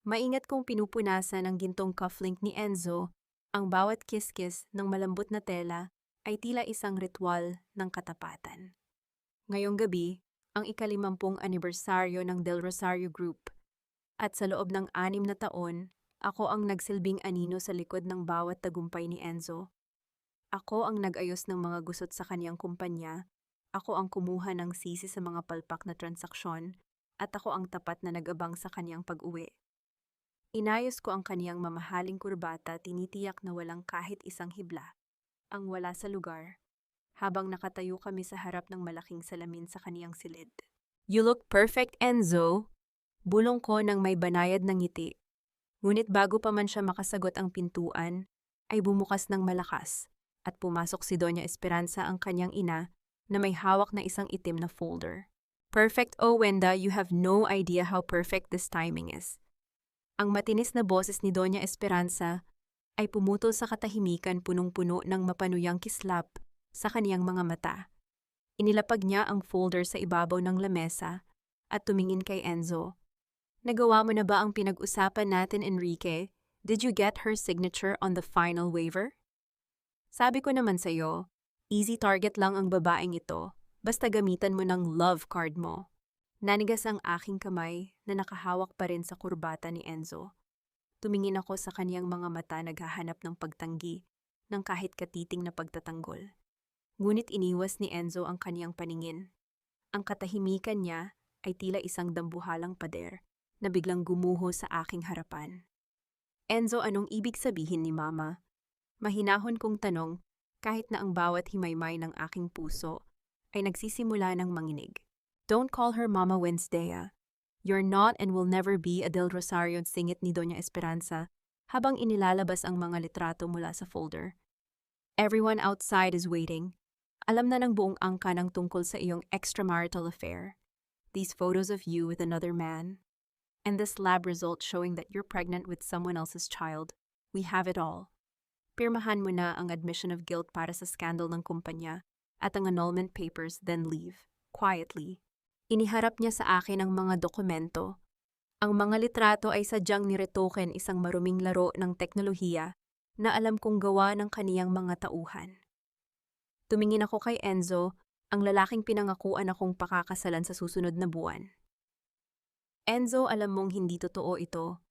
Maingat kong pinupunasan ng gintong cufflink ni Enzo, ang bawat kiskis ng malambot na tela ay tila isang ritual ng katapatan. Ngayong gabi, ang ikalimampung anibersaryo ng Del Rosario Group, at sa loob ng 6 na taon, ako ang nagsilbing anino sa likod ng bawat tagumpay ni Enzo. Ako ang nag-ayos ng mga gusot sa kaniyang kumpanya, ako ang kumuha ng sisi sa mga palpak na transaksyon, at ako ang tapat na nag-abang sa kaniyang pag-uwi. Inayos ko ang kaniyang mamahaling kurbata, tinitiyak na walang kahit isang hibla, ang wala sa lugar, habang nakatayo kami sa harap ng malaking salamin sa kaniyang silid. "You look perfect, Enzo," bulong ko ng may banayad ng ngiti. Ngunit bago pa man siya makasagot, ang pintuan ay bumukas ng malakas at pumasok si Doña Esperanza, ang kanyang ina, na may hawak na isang itim na folder. "Perfect, oh Wenda, you have no idea how perfect this timing is." Ang matinis na boses ni Doña Esperanza ay pumutol sa katahimikan, punong-puno ng mapanuyang kislap sa kaniyang mga mata. Inilapag niya ang folder sa ibabaw ng lamesa at tumingin kay Enzo. "Nagawa mo na ba ang pinag-usapan natin, Enrique? Did you get her signature on the final waiver?" "Sabi ko naman sa'yo, easy target lang ang babaeng ito, basta gamitan mo ng love card mo." Nanigas ang aking kamay na nakahawak pa rin sa kurbata ni Enzo. Tumingin ako sa kaniyang mga mata, naghahanap ng pagtanggi ng kahit katiting na pagtatanggol. Ngunit iniwas ni Enzo ang kaniyang paningin. Ang katahimikan niya ay tila isang dambuhalang pader na biglang gumuho sa aking harapan. "Enzo, anong ibig sabihin ni Mama?" Mahinahon kong tanong, kahit na ang bawat himaymay ng aking puso ay nagsisimula ng manginig. "Don't call her Mama Wednesday. You're not and will never be a Del Rosario," singit ni Doña Esperanza habang inilalabas ang mga litrato mula sa folder. "Everyone outside is waiting. Alam na ng buong angka ng tungkol sa iyong extramarital affair. These photos of you with another man, and this lab result showing that you're pregnant with someone else's child. We have it all. Pirmahan mo na ang admission of guilt para sa scandal ng kumpanya at ang annulment papers, then leave quietly." Iniharap niya sa akin ang mga dokumento. Ang mga litrato ay sadyang niretoken, isang maruming laro ng teknolohiya na alam kong gawa ng kaniyang mga tauhan. Tumingin ako kay Enzo, ang lalaking pinangakuan akong pakakasalan sa susunod na buwan. "Enzo, alam mong hindi totoo ito.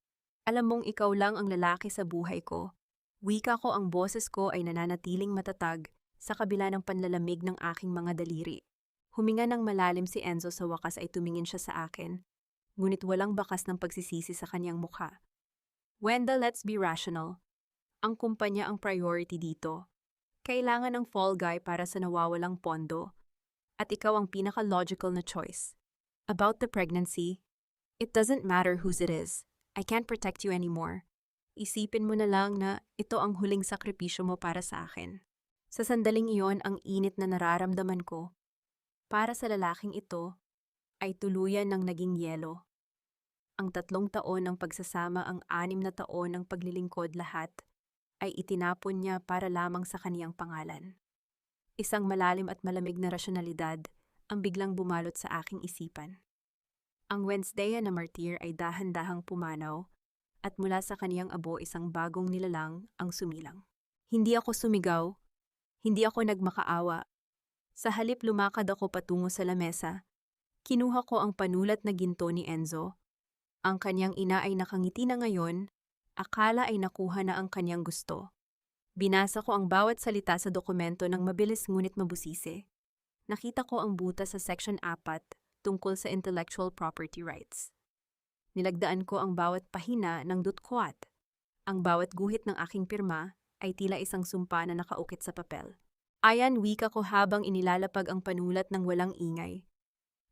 Alam mong ikaw lang ang lalaki sa buhay ko." Wika ko, ang boses ko ay nananatiling matatag sa kabila ng panlalamig ng aking mga daliri. Huminga ng malalim si Enzo, sa wakas ay tumingin siya sa akin, ngunit walang bakas ng pagsisisi sa kanyang mukha. "Wenda, let's be rational. Ang kumpanya ang priority dito. Kailangan ng fall guy para sa nawawalang pondo, at ikaw ang pinaka-logical na choice. About the pregnancy, it doesn't matter whose it is. I can't protect you anymore. Isipin mo na lang na ito ang huling sakripisyo mo para sa akin." Sa sandaling iyon, ang init na nararamdaman ko para sa lalaking ito ay tuluyan ng naging yelo. Ang 3 taon ng pagsasama, ang 6 na taon ng paglilingkod, lahat ay itinapon niya para lamang sa kaniyang pangalan. Isang malalim at malamig na rasyonalidad ang biglang bumalot sa aking isipan. Ang Wednesday na martir ay dahan-dahang pumanaw, at mula sa kaniyang abo isang bagong nilalang ang sumilang. Hindi ako sumigaw, hindi ako nagmakaawa. Sa halip, lumakad ako patungo sa lamesa. Kinuha ko ang panulat na ginto ni Enzo. Ang kanyang ina ay nakangiti na ngayon, akala ay nakuha na ang kanyang gusto. Binasa ko ang bawat salita sa dokumento ng mabilis ngunit mabusisi. Nakita ko ang butas sa Section 4 tungkol sa intellectual property rights. Nilagdaan ko ang bawat pahina ng dutkwat. Ang bawat guhit ng aking pirma ay tila isang sumpa na nakaukit sa papel. "Ayan," wika ko habang inilalapag ang panulat ng walang ingay.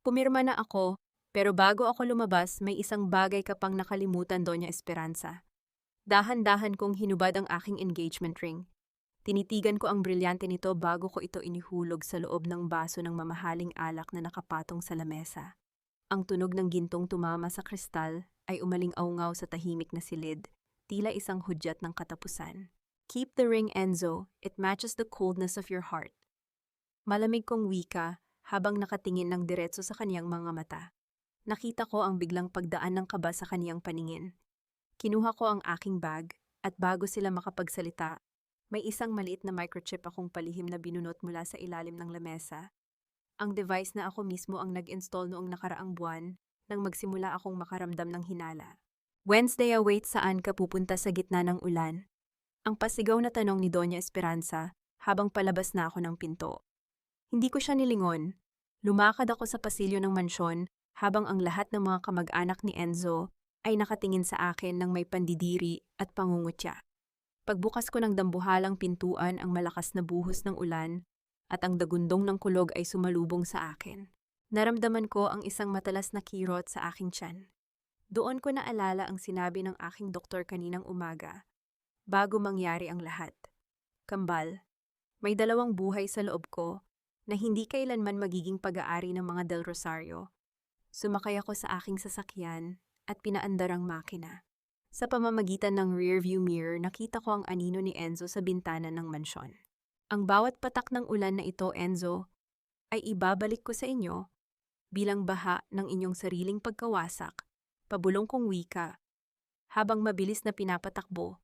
Pumirma na ako, pero bago ako lumabas, may isang bagay ka pang nakalimutan, Doña Esperanza. Dahan-dahan kong hinubad ang aking engagement ring. Tinitigan ko ang brilyante nito bago ko ito inihulog sa loob ng baso ng mamahaling alak na nakapatong sa lamesa. Ang tunog ng gintong tumama sa kristal ay umaling-aungaw sa tahimik na silid, tila isang hudyat ng katapusan. "Keep the ring, Enzo. It matches the coldness of your heart." Malamig kong wika habang nakatingin ng diretso sa kaniyang mga mata. Nakita ko ang biglang pagdaan ng kaba sa kaniyang paningin. Kinuha ko ang aking bag at bago sila makapagsalita, may isang maliit na microchip akong palihim na binunot mula sa ilalim ng lamesa. Ang device na ako mismo ang nag-install noong nakaraang buwan nang magsimula akong makaramdam ng hinala. Wednesday await, saan ka pupunta sa gitna ng ulan? Ang pasigaw na tanong ni Doña Esperanza habang palabas na ako ng pinto. Hindi ko siya nilingon. Lumakad ako sa pasilyo ng mansyon habang ang lahat ng mga kamag-anak ni Enzo ay nakatingin sa akin ng may pandidiri at pangungutya. Pagbukas ko ng dambuhalang pintuan, ang malakas na buhos ng ulan at ang dagundong ng kulog ay sumalubong sa akin. Naramdaman ko ang isang matalas na kirot sa aking tiyan. Doon ko naalala ang sinabi ng aking doktor kaninang umaga, bago mangyari ang lahat. Kambal, may dalawang buhay sa loob ko na hindi kailanman magiging pag-aari ng mga Del Rosario. Sumakay ako sa aking sasakyan at pinaandar ang makina. Sa pamamagitan ng rearview mirror, nakita ko ang anino ni Enzo sa bintana ng mansyon. Ang bawat patak ng ulan na ito, Enzo, ay ibabalik ko sa inyo bilang baha ng inyong sariling pagkawasak, pabulong kong wika, habang mabilis na pinapatakbo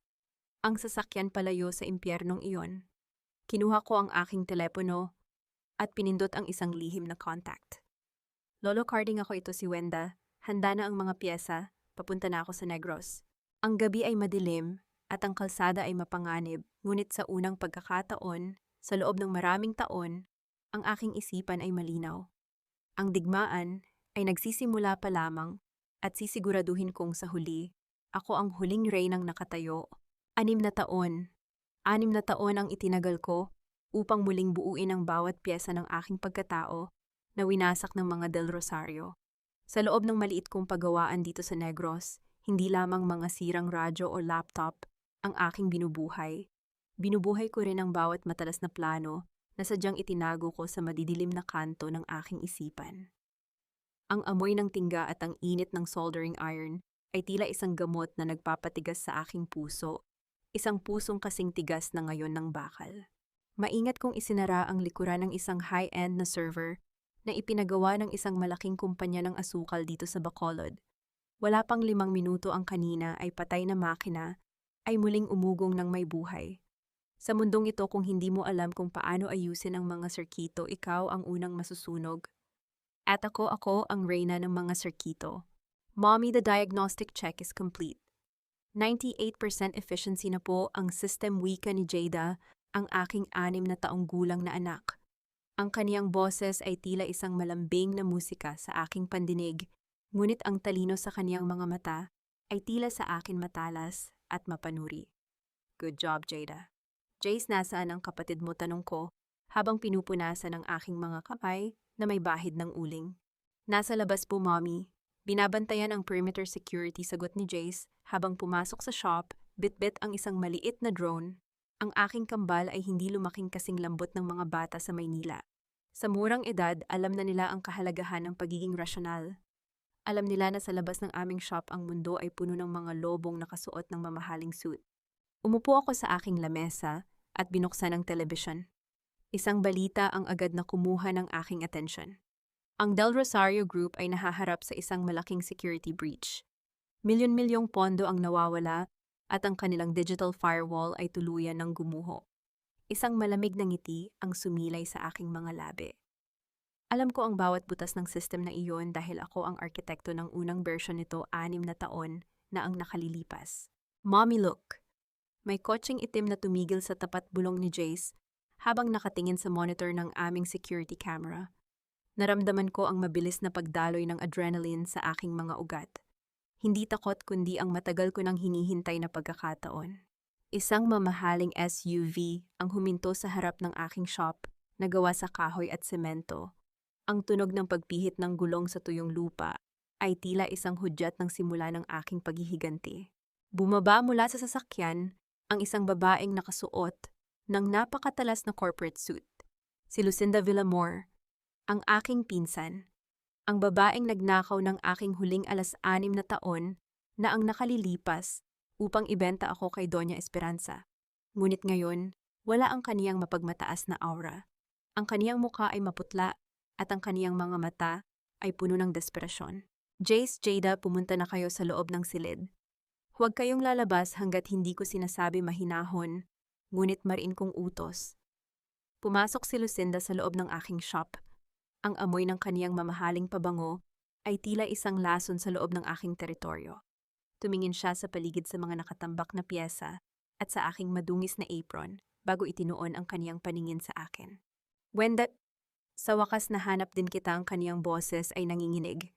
ang sasakyan palayo sa impyernong iyon. Kinuha ko ang aking telepono at pinindot ang isang lihim na contact. Lolo carding ako, ito si Wenda. Handa na ang mga piyesa, papunta na ako sa Negros. Ang gabi ay madilim at ang kalsada ay mapanganib, ngunit sa unang pagkakataon, sa loob ng maraming taon, ang aking isipan ay malinaw. Ang digmaan ay nagsisimula pa lamang at sisiguraduhin kong sa huli, ako ang huling reynang nakatayo. 6 na taon. 6 na taon ang itinagal ko upang muling buuin ang bawat piyesa ng aking pagkatao na winasak ng mga Del Rosario. Sa loob ng maliit kong paggawaan dito sa Negros, hindi lamang mga sirang radyo o laptop ang aking binubuhay. Binubuhay ko rin ang bawat matalas na plano na sadyang itinago ko sa madidilim na kanto ng aking isipan. Ang amoy ng tingga at ang init ng soldering iron ay tila isang gamot na nagpapatigas sa aking puso, isang pusong kasing tigas na ngayon ng bakal. Maingat kong isinara ang likuran ng isang high-end na server na ipinagawa ng isang malaking kumpanya ng asukal dito sa Bacolod. Wala pang 5 minuto ang kanina ay patay na makina ay muling umugong ng may buhay. Sa mundong ito, kung hindi mo alam kung paano ayusin ang mga sirkito, ikaw ang unang masusunog. At ako ang reyna ng mga sirkito. Mommy, the diagnostic check is complete. 98% efficiency na po ang system, wika ni Jada, ang aking 6 na taong gulang na anak. Ang kaniyang boses ay tila isang malambing na musika sa aking pandinig, ngunit ang talino sa kaniyang mga mata ay tila sa akin matalas at mapanuri. Good job, Jada. Jace, nasaan ang kapatid mo? Tanong ko habang pinupunasan ang aking mga kamay na may bahid ng uling. Nasa labas po, Mommy. Binabantayan ang perimeter security, sagot ni Jace habang pumasok sa shop, bit-bit ang isang maliit na drone. Ang aking kambal ay hindi lumaking kasing lambot ng mga bata sa Maynila. Sa murang edad, alam na nila ang kahalagahan ng pagiging rasyonal. Alam nila na sa labas ng aming shop ang mundo ay puno ng mga lobong nakasuot ng mamahaling suit. Umupo ako sa aking lamesa at binuksan ang telebisyon. Isang balita ang agad na kumuha ng aking atensyon. Ang Del Rosario Group ay nahaharap sa isang malaking security breach. Milyon-milyong pondo ang nawawala at ang kanilang digital firewall ay tuluyan ng gumuho. Isang malamig na ngiti ang sumilay sa aking mga labi. Alam ko ang bawat butas ng system na iyon dahil ako ang arkitekto ng unang version nito 6 na taon na ang nakalilipas. Mommy, look! May kotseng itim na tumigil sa tapat bulong ni Jace habang nakatingin sa monitor ng aming security camera. Naramdaman ko ang mabilis na pagdaloy ng adrenaline sa aking mga ugat. Hindi takot kundi ang matagal ko nang hinihintay na pagkakataon. Isang mamahaling SUV ang huminto sa harap ng aking shop na gawa sa kahoy at semento. Ang tunog ng pagpihit ng gulong sa tuyong lupa ay tila isang hudyat ng simula ng aking paghihiganti. Bumaba mula sa sasakyan ang isang babaeng nakasuot ng napakatalas na corporate suit. Si Lucinda Villamor, ang aking pinsan. Ang babaeng nagnakaw ng aking huling 6 na taon na ang nakalilipas upang ibenta ako kay Doña Esperanza. Ngunit ngayon, wala ang kaniyang mapagmataas na aura. Ang kaniyang mukha ay maputla at ang kaniyang mga mata ay puno ng desperasyon. Jace, Jada, pumunta na kayo sa loob ng silid. Huwag kayong lalabas hanggat hindi ko sinasabi mahinahon, ngunit mariin kong utos. Pumasok si Lucinda sa loob ng aking shop. Ang amoy ng kaniyang mamahaling pabango ay tila isang lason sa loob ng aking teritoryo. Tumingin siya sa paligid sa mga nakatambak na piyesa at sa aking madungis na apron bago itinuon ang kaniyang paningin sa akin. Wenda, sa wakas nahanap din kita. Ang kaniyang boses ay nanginginig.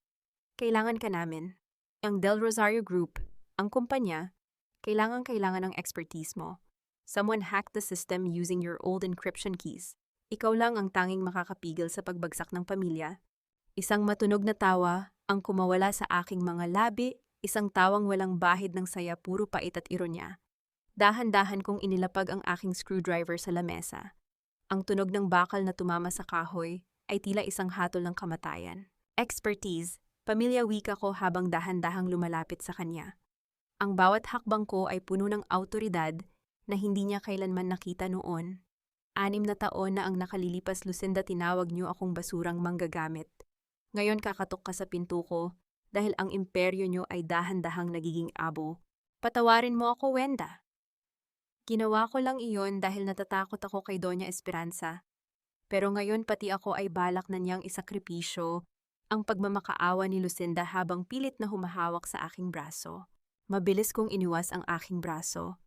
Kailangan ka namin. Ang Del Rosario Group, ang kumpanya, kailangan ng expertise mo. Someone hacked the system using your old encryption keys. Ikaw lang ang tanging makakapigil sa pagbagsak ng pamilya. Isang matunog na tawa ang kumawala sa aking mga labi, isang tawang walang bahid ng saya, puro pait at ironya. Dahan-dahan kong inilapag ang aking screwdriver sa lamesa. Ang tunog ng bakal na tumama sa kahoy ay tila isang hatol ng kamatayan. Expertise, pamilya, wika ko habang dahan-dahang lumalapit sa kanya. Ang bawat hakbang ko ay puno ng awtoridad na hindi niya kailanman nakita noon. 6 na taon na ang nakalilipas, Lucinda, tinawag niyo akong basurang manggagamit. Ngayon kakatok ka sa pinto ko dahil ang imperyo niyo ay dahan-dahang nagiging abo. Patawarin mo ako, Wenda. Ginawa ko lang iyon dahil natatakot ako kay Doña Esperanza. Pero ngayon pati ako ay balak na niyang isakripisyo ang pagmamakaawa ni Lucinda habang pilit na humahawak sa aking braso. Mabilis kong iniwas ang aking braso.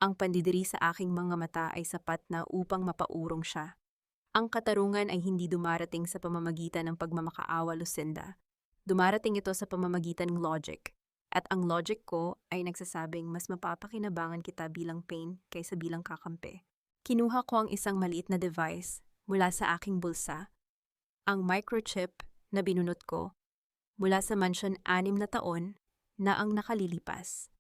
Ang pandidiri sa aking mga mata ay sapat na upang mapaurong siya. Ang katarungan ay hindi dumarating sa pamamagitan ng pagmamakaawa, Lucinda. Dumarating ito sa pamamagitan ng logic. At ang logic ko ay nagsasabing mas mapapakinabangan kita bilang pain kaysa bilang kakampi. Kinuha ko ang isang maliit na device mula sa aking bulsa. Ang microchip na binunot ko mula sa mansyon 6 na taon na ang nakalilipas.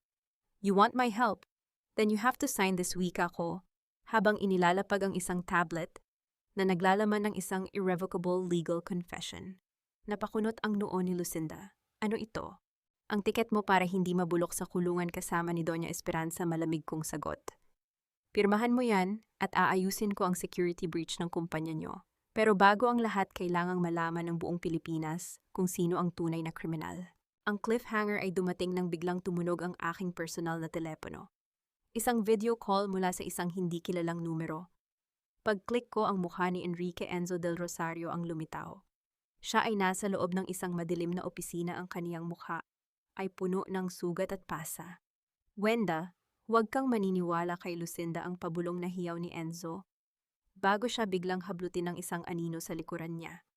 You want my help? Then you have to sign this, wika ko, habang inilalapag ang isang tablet na naglalaman ng isang irrevocable legal confession. Napakunot ang noo ni Lucinda. Ano ito? Ang tiket mo para hindi mabulok sa kulungan kasama ni Doña Esperanza, malamig kong sagot. Pirmahan mo yan at aayusin ko ang security breach ng kumpanya nyo. Pero bago ang lahat, kailangang malaman ng buong Pilipinas kung sino ang tunay na kriminal. Ang cliffhanger ay dumating nang biglang tumunog ang aking personal na telepono. Isang video call mula sa isang hindi kilalang numero. Pag-click ko, ang mukha ni Enrique Enzo del Rosario ang lumitaw. Siya ay nasa loob ng isang madilim na opisina. Ang kaniyang mukha ay puno ng sugat at pasa. Wenda, huwag kang maniniwala kay Lucinda, ang pabulong na hiyaw ni Enzo, bago siya biglang hablutin ng isang anino sa likuran niya.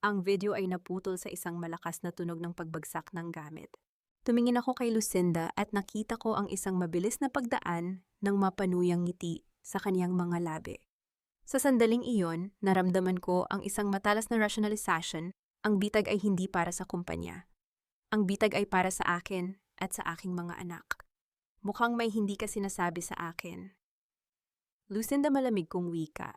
Ang video ay naputol sa isang malakas na tunog ng pagbagsak ng gamit. Tumingin ako kay Lucinda at nakita ko ang isang mabilis na pagdaan ng mapanuyang ngiti sa kaniyang mga labi. Sa sandaling iyon, naramdaman ko ang isang matalas na rationalization. Ang bitag ay hindi para sa kumpanya. Ang bitag ay para sa akin at sa aking mga anak. Mukhang may hindi ka sinasabi sa akin. Lucinda, malamig kong wika,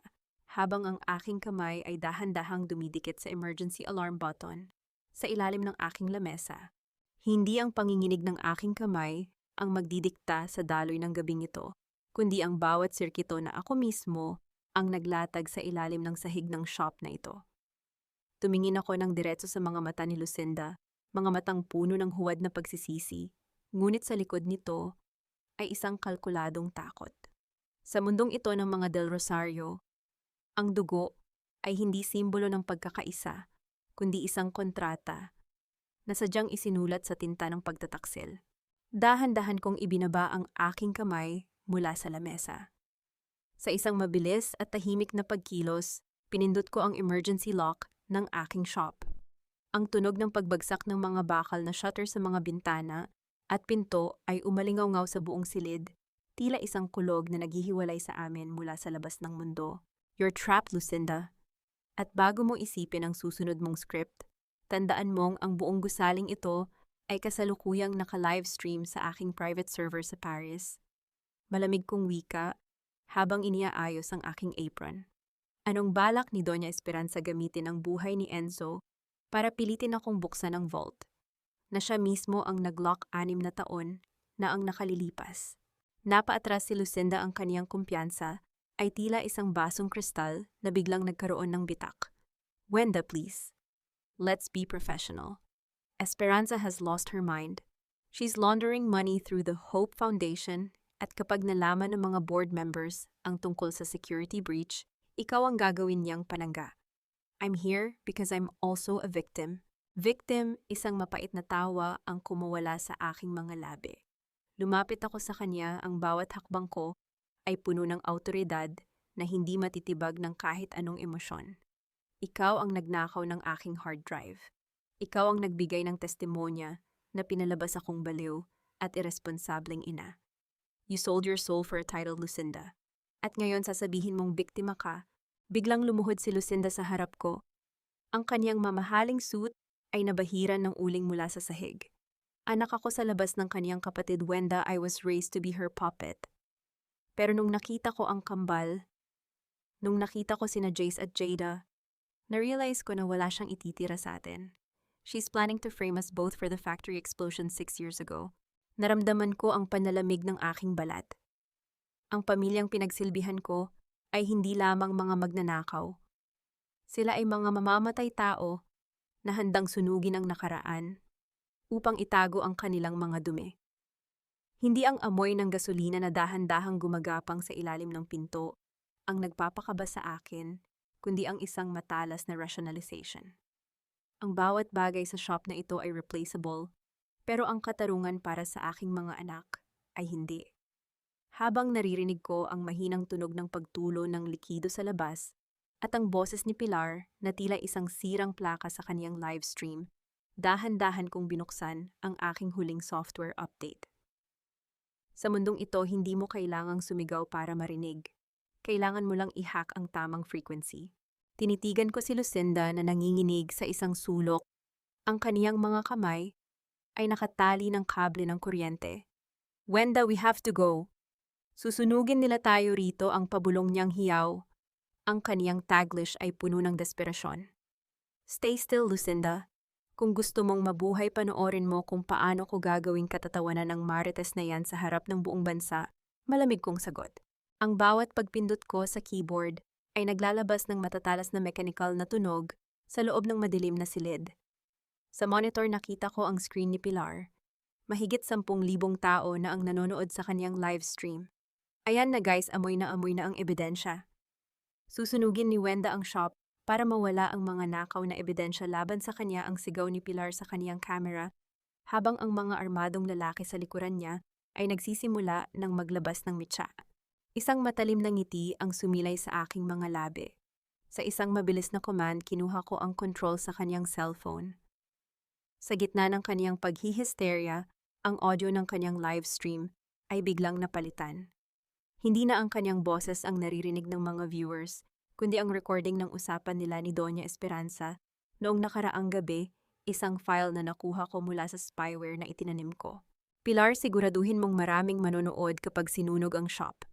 habang ang aking kamay ay dahan-dahang dumidikit sa emergency alarm button sa ilalim ng aking lamesa. Hindi ang panginginig ng aking kamay ang magdidikta sa daloy ng gabing ito, kundi ang bawat sirkito na ako mismo ang naglatag sa ilalim ng sahig ng shop na ito. Tumingin ako ng diretso sa mga mata ni Lucinda, mga matang puno ng huwad na pagsisisi, ngunit sa likod nito ay isang kalkuladong takot. Sa mundong ito ng mga Del Rosario, ang dugo ay hindi simbolo ng pagkakaisa, kundi isang kontrata na sadyang isinulat sa tinta ng pagtataksil. Dahan-dahan kong ibinaba ang aking kamay mula sa lamesa. Sa isang mabilis at tahimik na pagkilos, pinindot ko ang emergency lock ng aking shop. Ang tunog ng pagbagsak ng mga bakal na shutter sa mga bintana at pinto ay umalingaw-ngaw sa buong silid, tila isang kulog na naghihiwalay sa amin mula sa labas ng mundo. You're trapped, Lucinda. At bago mo isipin ang susunod mong script, tandaan mong ang buong gusaling ito ay kasalukuyang naka-livestream sa aking private server sa Paris. Malamig kong wika habang iniaayos ang aking apron. Anong balak ni Doña Esperanza gamitin ang buhay ni Enzo para pilitin akong buksan ang vault, na siya mismo ang nag-lock 6 na taon na ang nakalilipas. Napaatras si Lucinda, ang kaniyang kumpiyansa ay tila isang basong kristal na biglang nagkaroon ng bitak. Wenda, please. Let's be professional. Esperanza has lost her mind. She's laundering money through the Hope Foundation at kapag nalaman ng mga board members ang tungkol sa security breach, ikaw ang gagawin niyang panangga. I'm here because I'm also a victim. Victim, isang mapait na tawa ang kumawala sa aking mga labi. Lumapit ako sa kanya, ang bawat hakbang ko ay puno ng awtoridad na hindi matitibag ng kahit anong emosyon. Ikaw ang nagnakaw ng aking hard drive. Ikaw ang nagbigay ng testimonya na pinalabas akong baliw at irresponsableng ina. You sold your soul for a title, Lucinda. At ngayon sasabihin mong biktima ka. Biglang lumuhod si Lucinda sa harap ko. Ang kanyang mamahaling suit ay nabahiran ng uling mula sa sahig. Anak ako sa labas ng kanyang kapatid Wenda, I was raised to be her puppet. Pero nung nakita ko ang kambal, nung nakita ko sina Jace at Jada, na-realize ko na wala siyang ititira sa atin. She's planning to frame us both for the factory explosion 6 years ago. Naramdaman ko ang panalamig ng aking balat. Ang pamilyang pinagsilbihan ko ay hindi lamang mga magnanakaw. Sila ay mga mamamatay tao na handang sunugin ang nakaraan upang itago ang kanilang mga dumi. Hindi ang amoy ng gasolina na dahan-dahang gumagapang sa ilalim ng pinto ang nagpapakaba sa akin, kundi ang isang matalas na rationalization. Ang bawat bagay sa shop na ito ay replaceable, pero ang katarungan para sa aking mga anak ay hindi. Habang naririnig ko ang mahinang tunog ng pagtulo ng likido sa labas at ang boses ni Pilar na tila isang sirang plaka sa kaniyang live stream, dahan-dahan kong binuksan ang aking huling software update. Sa mundong ito, hindi mo kailangang sumigaw para marinig. Kailangan mo lang i-hack ang tamang frequency. Tinitigan ko si Lucinda na nanginginig sa isang sulok. Ang kaniyang mga kamay ay nakatali ng kable ng kuryente. Wenda, we have to go. Susunugin nila tayo rito, ang pabulong niyang hiyaw. Ang kaniyang taglish ay puno ng desperasyon. Stay still, Lucinda. Kung gusto mong mabuhay, panoorin mo kung paano ko gagawing katatawanan ng marites na yan sa harap ng buong bansa. Malamig kong sagot. Ang bawat pagpindot ko sa keyboard ay naglalabas ng matatalas na mechanical na tunog sa loob ng madilim na silid. Sa monitor nakita ko ang screen ni Pilar. Mahigit 10,000 tao na ang nanonood sa kaniyang live stream. Ayan na guys, amoy na ang ebidensya. Susunugin ni Wenda ang shop para mawala ang mga nakaw na ebidensya laban sa kanya, ang sigaw ni Pilar sa kaniyang camera, habang ang mga armadong lalaki sa likuran niya ay nagsisimula ng maglabas ng mitsa. Isang matalim na ngiti ang sumilay sa aking mga labi. Sa isang mabilis na command, kinuha ko ang control sa kaniyang cellphone. Sa gitna ng kaniyang paghihisterya, ang audio ng kaniyang live stream ay biglang napalitan. Hindi na ang kaniyang boses ang naririnig ng mga viewers, kundi ang recording ng usapan nila ni Doña Esperanza noong nakaraang gabi, isang file na nakuha ko mula sa spyware na itinanim ko. Pilar, siguraduhin mong maraming manonood kapag sinunog ang shop.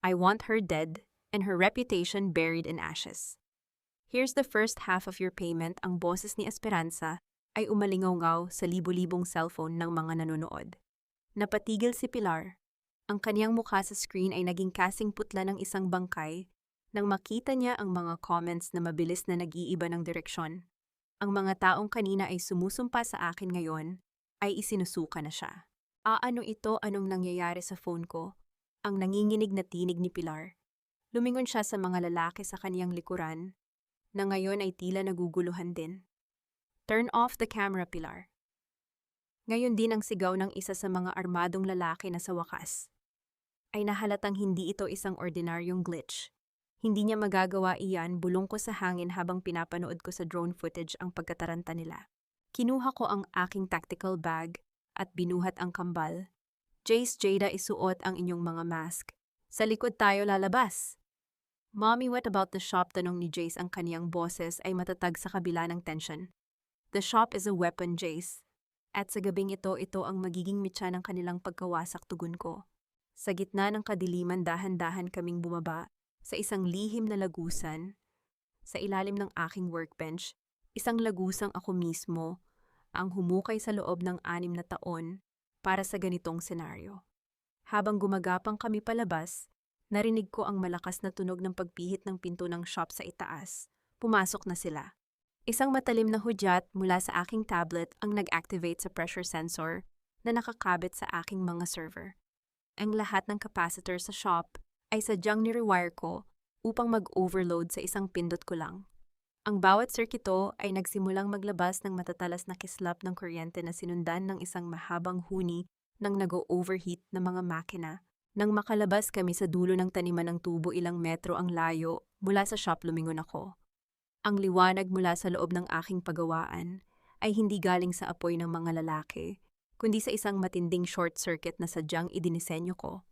I want her dead and her reputation buried in ashes. Here's the first half of your payment, ang boses ni Esperanza ay umalingaw-ngaw sa libu-libong cellphone ng mga nanonood. Napatigil si Pilar. Ang kaniyang mukha sa screen ay naging kasing putla ng isang bangkay nang makita niya ang mga comments na mabilis na nag-iiba ng direksyon. Ang mga taong kanina ay sumusumpa sa akin ngayon ay isinusuka na siya. Ano ito? Anong nangyayari sa phone ko? Ang nanginginig na tinig ni Pilar. Lumingon siya sa mga lalaki sa kaniyang likuran na ngayon ay tila naguguluhan din. Turn off the camera, Pilar. Ngayon din ang sigaw ng isa sa mga armadong lalaki na sa wakas ay nahalatang hindi ito isang ordinaryong glitch. Hindi niya magagawa iyan, bulong ko sa hangin habang pinapanood ko sa drone footage ang pagkataranta nila. Kinuha ko ang aking tactical bag at binuhat ang kambal. Jace, Jada, isuot ang inyong mga mask. Sa likod tayo lalabas. Mommy, what about the shop? Tanong ni Jace, ang kaniyang boses ay matatag sa kabila ng tension. The shop is a weapon, Jace. At sa gabing ito ang magiging mitya ng kanilang pagkawasak, tugon ko. Sa gitna ng kadiliman, dahan-dahan kaming bumaba sa isang lihim na lagusan. Sa ilalim ng aking workbench, isang lagusang ako mismo ang humukay sa loob ng 6 na taon para sa ganitong senaryo. Habang gumagapang kami palabas, narinig ko ang malakas na tunog ng pagpihit ng pinto ng shop sa itaas. Pumasok na sila. Isang matalim na hudyat mula sa aking tablet ang nag-activate sa pressure sensor na nakakabit sa aking mga server. Ang lahat ng capacitor sa shop ay sadyang ni-rewire ko upang mag-overload sa isang pindot ko lang. Ang bawat circuito ay nagsimulang maglabas ng matatalas na kislap ng kuryente na sinundan ng isang mahabang huni ng nag-overheat na mga makina. Nang makalabas kami sa dulo ng taniman ng tubo ilang metro ang layo, mula sa shop lumingon ako. Ang liwanag mula sa loob ng aking pagawaan ay hindi galing sa apoy ng mga lalaki, kundi sa isang matinding short circuit na sadyang idinisenyo ko.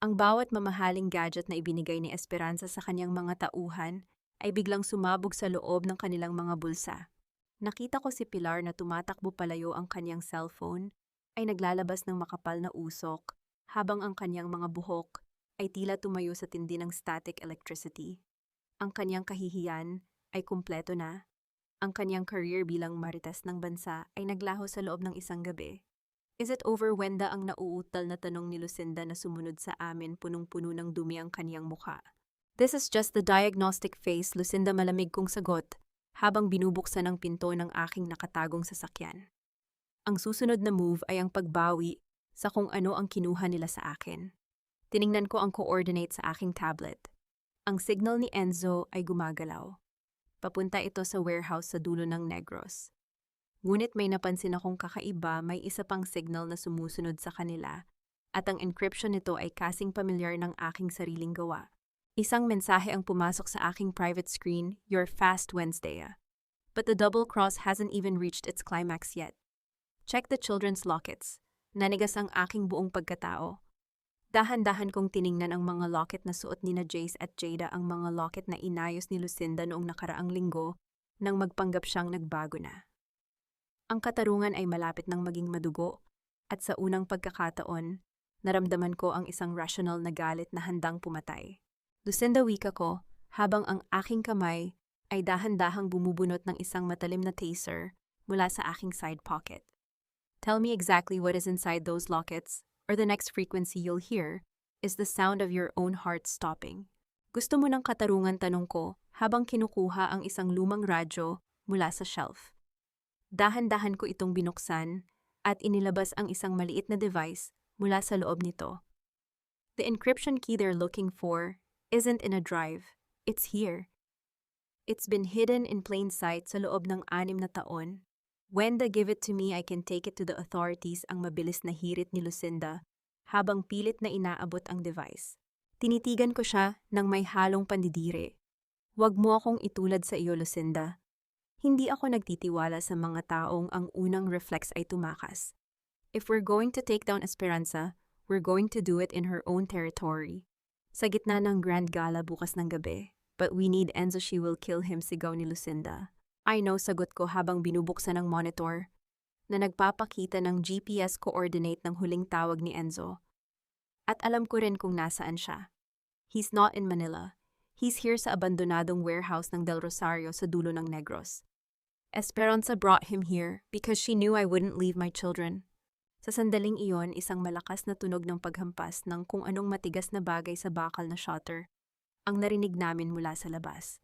Ang bawat mamahaling gadget na ibinigay ni Esperanza sa kanyang mga tauhan ay biglang sumabog sa loob ng kanilang mga bulsa. Nakita ko si Pilar na tumatakbo palayo ang kanyang cellphone ay naglalabas ng makapal na usok habang ang kanyang mga buhok ay tila tumayo sa tindi ng static electricity. Ang kanyang kahihiyan ay kumpleto na. Ang kanyang career bilang marites ng bansa ay naglaho sa loob ng isang gabi. Is it over, Wenda, ang nauutal na tanong ni Lucinda na sumunod sa amin, punong-puno ng dumi ang kaniyang mukha. This is just the diagnostic phase, Lucinda, malamig kong sagot, habang binubuksan ang pinto ng aking nakatagong sasakyan. Ang susunod na move ay ang pagbawi sa kung ano ang kinuha nila sa akin. Tiningnan ko ang coordinate sa aking tablet. Ang signal ni Enzo ay gumagalaw. Papunta ito sa warehouse sa dulo ng Negros. Ngunit may napansin akong kakaiba, may isa pang signal na sumusunod sa kanila at ang encryption nito ay kasing pamilyar ng aking sariling gawa. Isang mensahe ang pumasok sa aking private screen, "You're fast, Wednesday." But the double cross hasn't even reached its climax yet. Check the children's lockets. Nanigas ang aking buong pagkatao. Dahan-dahan kong tiningnan ang mga locket na suot ni na Jace at Jada, ang mga locket na inayos ni Lucinda noong nakaraang linggo nang magpanggap siyang nagbago na. Ang katarungan ay malapit nang maging madugo at sa unang pagkakataon, naramdaman ko ang isang rational na galit na handang pumatay. Lucinda, wika ko, habang ang aking kamay ay dahan-dahang bumubunot ng isang matalim na taser mula sa aking side pocket. Tell me exactly what is inside those lockets, or the next frequency you'll hear is the sound of your own heart stopping. Gusto mo ng katarungan, tanong ko habang kinukuha ang isang lumang radyo mula sa shelf. Dahan-dahan ko itong binuksan at inilabas ang isang maliit na device mula sa loob nito. The encryption key they're looking for isn't in a drive, it's here. It's been hidden in plain sight sa loob ng 6 na taon. Wenda, give it to me, I can take it to the authorities, ang mabilis na hirit ni Lucinda habang pilit na inaabot ang device. Tinitigan ko siya ng may halong pandidiri. Huwag mo akong itulad sa iyo, Lucinda. Hindi ako nagtitiwala sa mga taong ang unang reflex ay tumakas. If we're going to take down Esperanza, we're going to do it in her own territory. Sa gitna ng grand gala bukas ng gabi, but we need Enzo, she will kill him, sigaw ni Lucinda. I know, sagot ko habang binubuksan ang monitor na nagpapakita ng GPS coordinate ng huling tawag ni Enzo. At alam ko rin kung nasaan siya. He's not in Manila. He's here sa abandonadong warehouse ng Del Rosario sa dulo ng Negros. Esperanza brought him here because she knew I wouldn't leave my children. Sa sandaling iyon, isang malakas na tunog ng paghampas ng kung anong matigas na bagay sa bakal na shutter ang narinig namin mula sa labas.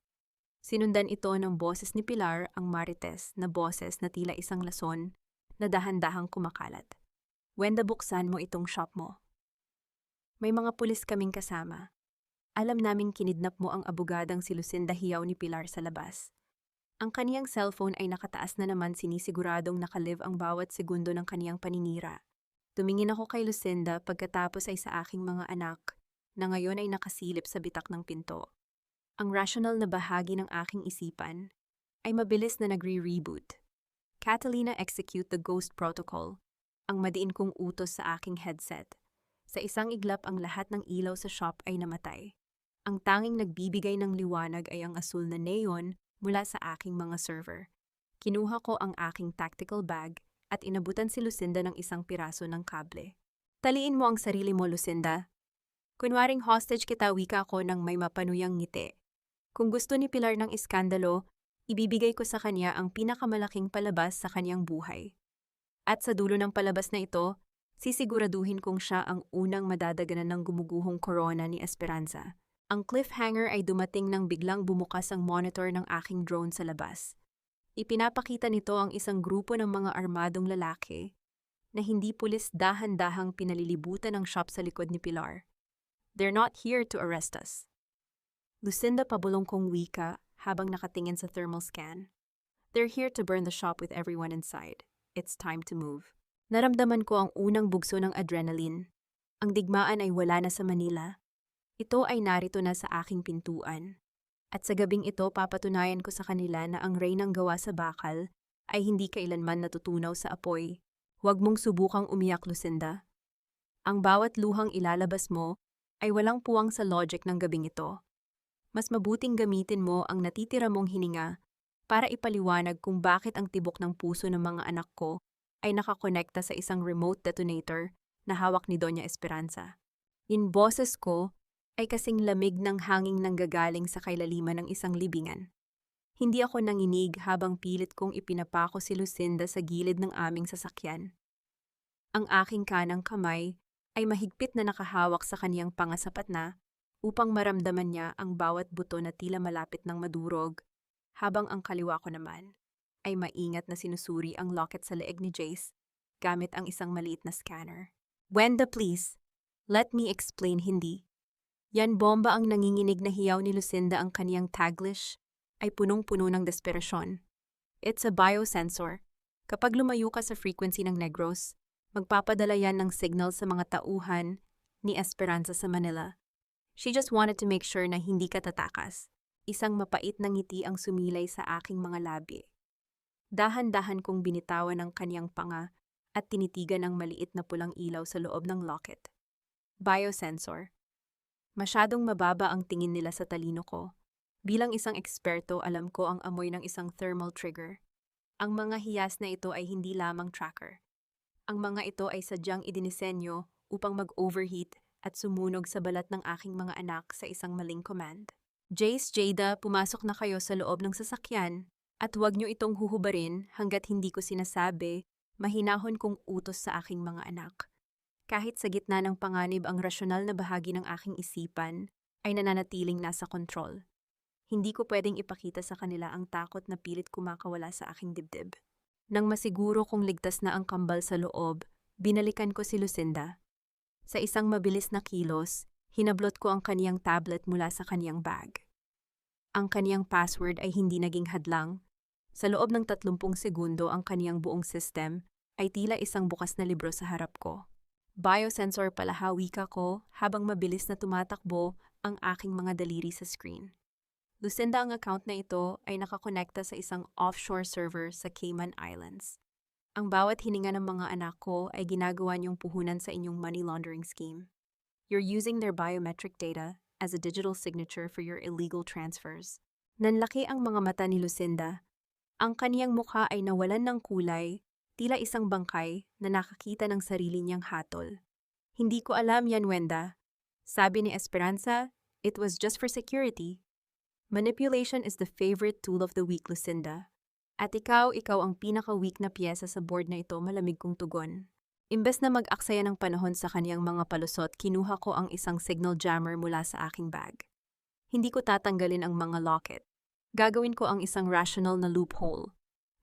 Sinundan ito ng boses ni Pilar, ang marites na boses na tila isang lason na dahan-dahang kumakalat. Wenda, buksan mo itong shop mo. May mga pulis kaming kasama. Alam naming kinidnap mo ang abogadang si Lucinda, hiyaw ni Pilar sa labas. Ang kaniyang cellphone ay nakataas na naman, sinisiguradong nakalive ang bawat segundo ng kaniyang paninira. Tumingin ako kay Lucinda pagkatapos ay sa aking mga anak na ngayon ay nakasilip sa bitak ng pinto. Ang rational na bahagi ng aking isipan ay mabilis na nagre-reboot. Catalina, execute the ghost protocol, ang madiin kong utos sa aking headset. Sa isang iglap, ang lahat ng ilaw sa shop ay namatay. Ang tanging nagbibigay ng liwanag ay ang asul na neon mula sa aking mga server. Kinuha ko ang aking tactical bag at inabutan si Lucinda ng isang piraso ng kable. Taliin mo ang sarili mo, Lucinda. Kunwaring hostage kita, wika ko ng may mapanuyang ngiti. Kung gusto ni Pilar ng iskandalo, ibibigay ko sa kanya ang pinakamalaking palabas sa kanyang buhay. At sa dulo ng palabas na ito, sisiguraduhin kong siya ang unang madadaganan ng gumuguhong korona ni Esperanza. Ang cliffhanger ay dumating nang biglang bumukas ang monitor ng aking drone sa labas. Ipinapakita nito ang isang grupo ng mga armadong lalaki na hindi pulis dahan-dahang pinalilibutan ng shop sa likod ni Pilar. They're not here to arrest us. Lucinda pabulong kong wika habang nakatingin sa thermal scan. They're here to burn the shop with everyone inside. It's time to move. Naramdaman ko ang unang bugso ng adrenaline. Ang digmaan ay wala na sa Manila. Ito ay narito na sa aking pintuan. At sa gabing ito, papatunayan ko sa kanila na ang reynang gawa sa bakal ay hindi kailanman natutunaw sa apoy. Huwag mong subukang umiyak, Lucinda. Ang bawat luhang ilalabas mo ay walang puwang sa logic ng gabing ito. Mas mabuting gamitin mo ang natitira mong hininga para ipaliwanag kung bakit ang tibok ng puso ng mga anak ko ay nakakonekta sa isang remote detonator na hawak ni Doña Esperanza. In boses ko ay kasing lamig ng hanging nanggagaling sa kailaliman ng isang libingan. Hindi ako nanginig habang pilit kong ipinapako si Lucinda sa gilid ng aming sasakyan. Ang aking kanang kamay ay mahigpit na nakahawak sa kaniyang pangasapat na upang maramdaman niya ang bawat buto na tila malapit ng madurog, habang ang kaliwa ko naman ay maingat na sinusuri ang locket sa leeg ni Jace gamit ang isang maliit na scanner. Wenda, please. Let me explain, hindi. Yan bomba ang nanginginig na hiyaw ni Lucinda, ang kaniyang taglish ay punong-puno ng desperasyon. It's a biosensor. Kapag lumayo ka sa frequency ng Negros, magpapadala yan ng signal sa mga tauhan ni Esperanza sa Manila. She just wanted to make sure na hindi ka tatakas. Isang mapait na ngiti ang sumilay sa aking mga labi. Dahan-dahan kong binitawan ang kaniyang panga at tinitigan ang maliit na pulang ilaw sa loob ng locket. Biosensor. Masyadong mababa ang tingin nila sa talino ko. Bilang isang eksperto, alam ko ang amoy ng isang thermal trigger. Ang mga hiyas na ito ay hindi lamang tracker. Ang mga ito ay sadyang idinisenyo upang mag-overheat at sumunog sa balat ng aking mga anak sa isang maling command. Jace, Jada, pumasok na kayo sa loob ng sasakyan at huwag niyo itong huhubarin hanggat hindi ko sinasabi, mahinahon kong utos sa aking mga anak. Kahit sa gitna ng panganib, ang rasyonal na bahagi ng aking isipan ay nananatiling nasa kontrol. Hindi ko pwedeng ipakita sa kanila ang takot na pilit kumakawala sa aking dibdib. Nang masiguro kong ligtas na ang kambal sa loob, binalikan ko si Lucinda. Sa isang mabilis na kilos, hinablot ko ang kaniyang tablet mula sa kaniyang bag. Ang kaniyang password ay hindi naging hadlang. Sa loob ng 30 segundo, ang kaniyang buong system ay tila isang bukas na libro sa harap ko. Biosensor pala, wika ko habang mabilis na tumatakbo ang aking mga daliri sa screen. Lucinda, ang account na ito ay nakakonekta sa isang offshore server sa Cayman Islands. Ang bawat hininga ng mga anak ko ay ginagawa niyong puhunan sa inyong money laundering scheme. You're using their biometric data as a digital signature for your illegal transfers. Nanlaki ang mga mata ni Lucinda. Ang kaniyang mukha ay nawalan ng kulay, tila isang bangkay na nakakita ng sarili niyang hatol. Hindi ko alam yan, Wenda. Sabi ni Esperanza, it was just for security. Manipulation is the favorite tool of the weak, Lucinda. At ikaw ang pinaka-weak na piyesa sa board na ito, malamig kong tugon. Imbes na mag-aksaya ng panahon sa kaniyang mga palusot, kinuha ko ang isang signal jammer mula sa aking bag. Hindi ko tatanggalin ang mga locket. Gagawin ko ang isang rational na loophole.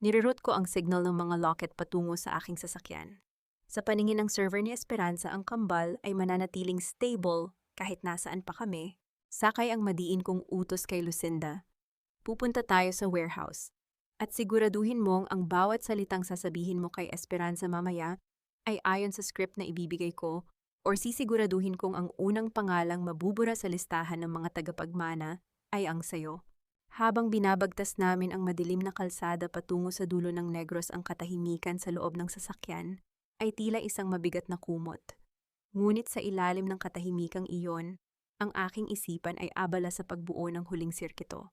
Nireroute ko ang signal ng mga locket patungo sa aking sasakyan. Sa paningin ng server ni Esperanza, ang kambal ay mananatiling stable kahit nasaan pa kami. Sakay ang madiin kong utos kay Lucinda. Pupunta tayo sa warehouse. At siguraduhin mong ang bawat salitang sasabihin mo kay Esperanza mamaya ay ayon sa script na ibibigay ko, or sisiguraduhin kong ang unang pangalang mabubura sa listahan ng mga tagapagmana ay ang sayo. Habang binabagtas namin ang madilim na kalsada patungo sa dulo ng Negros, ang katahimikan sa loob ng sasakyan ay tila isang mabigat na kumot. Ngunit sa ilalim ng katahimikang iyon, ang aking isipan ay abala sa pagbuo ng huling sirkito.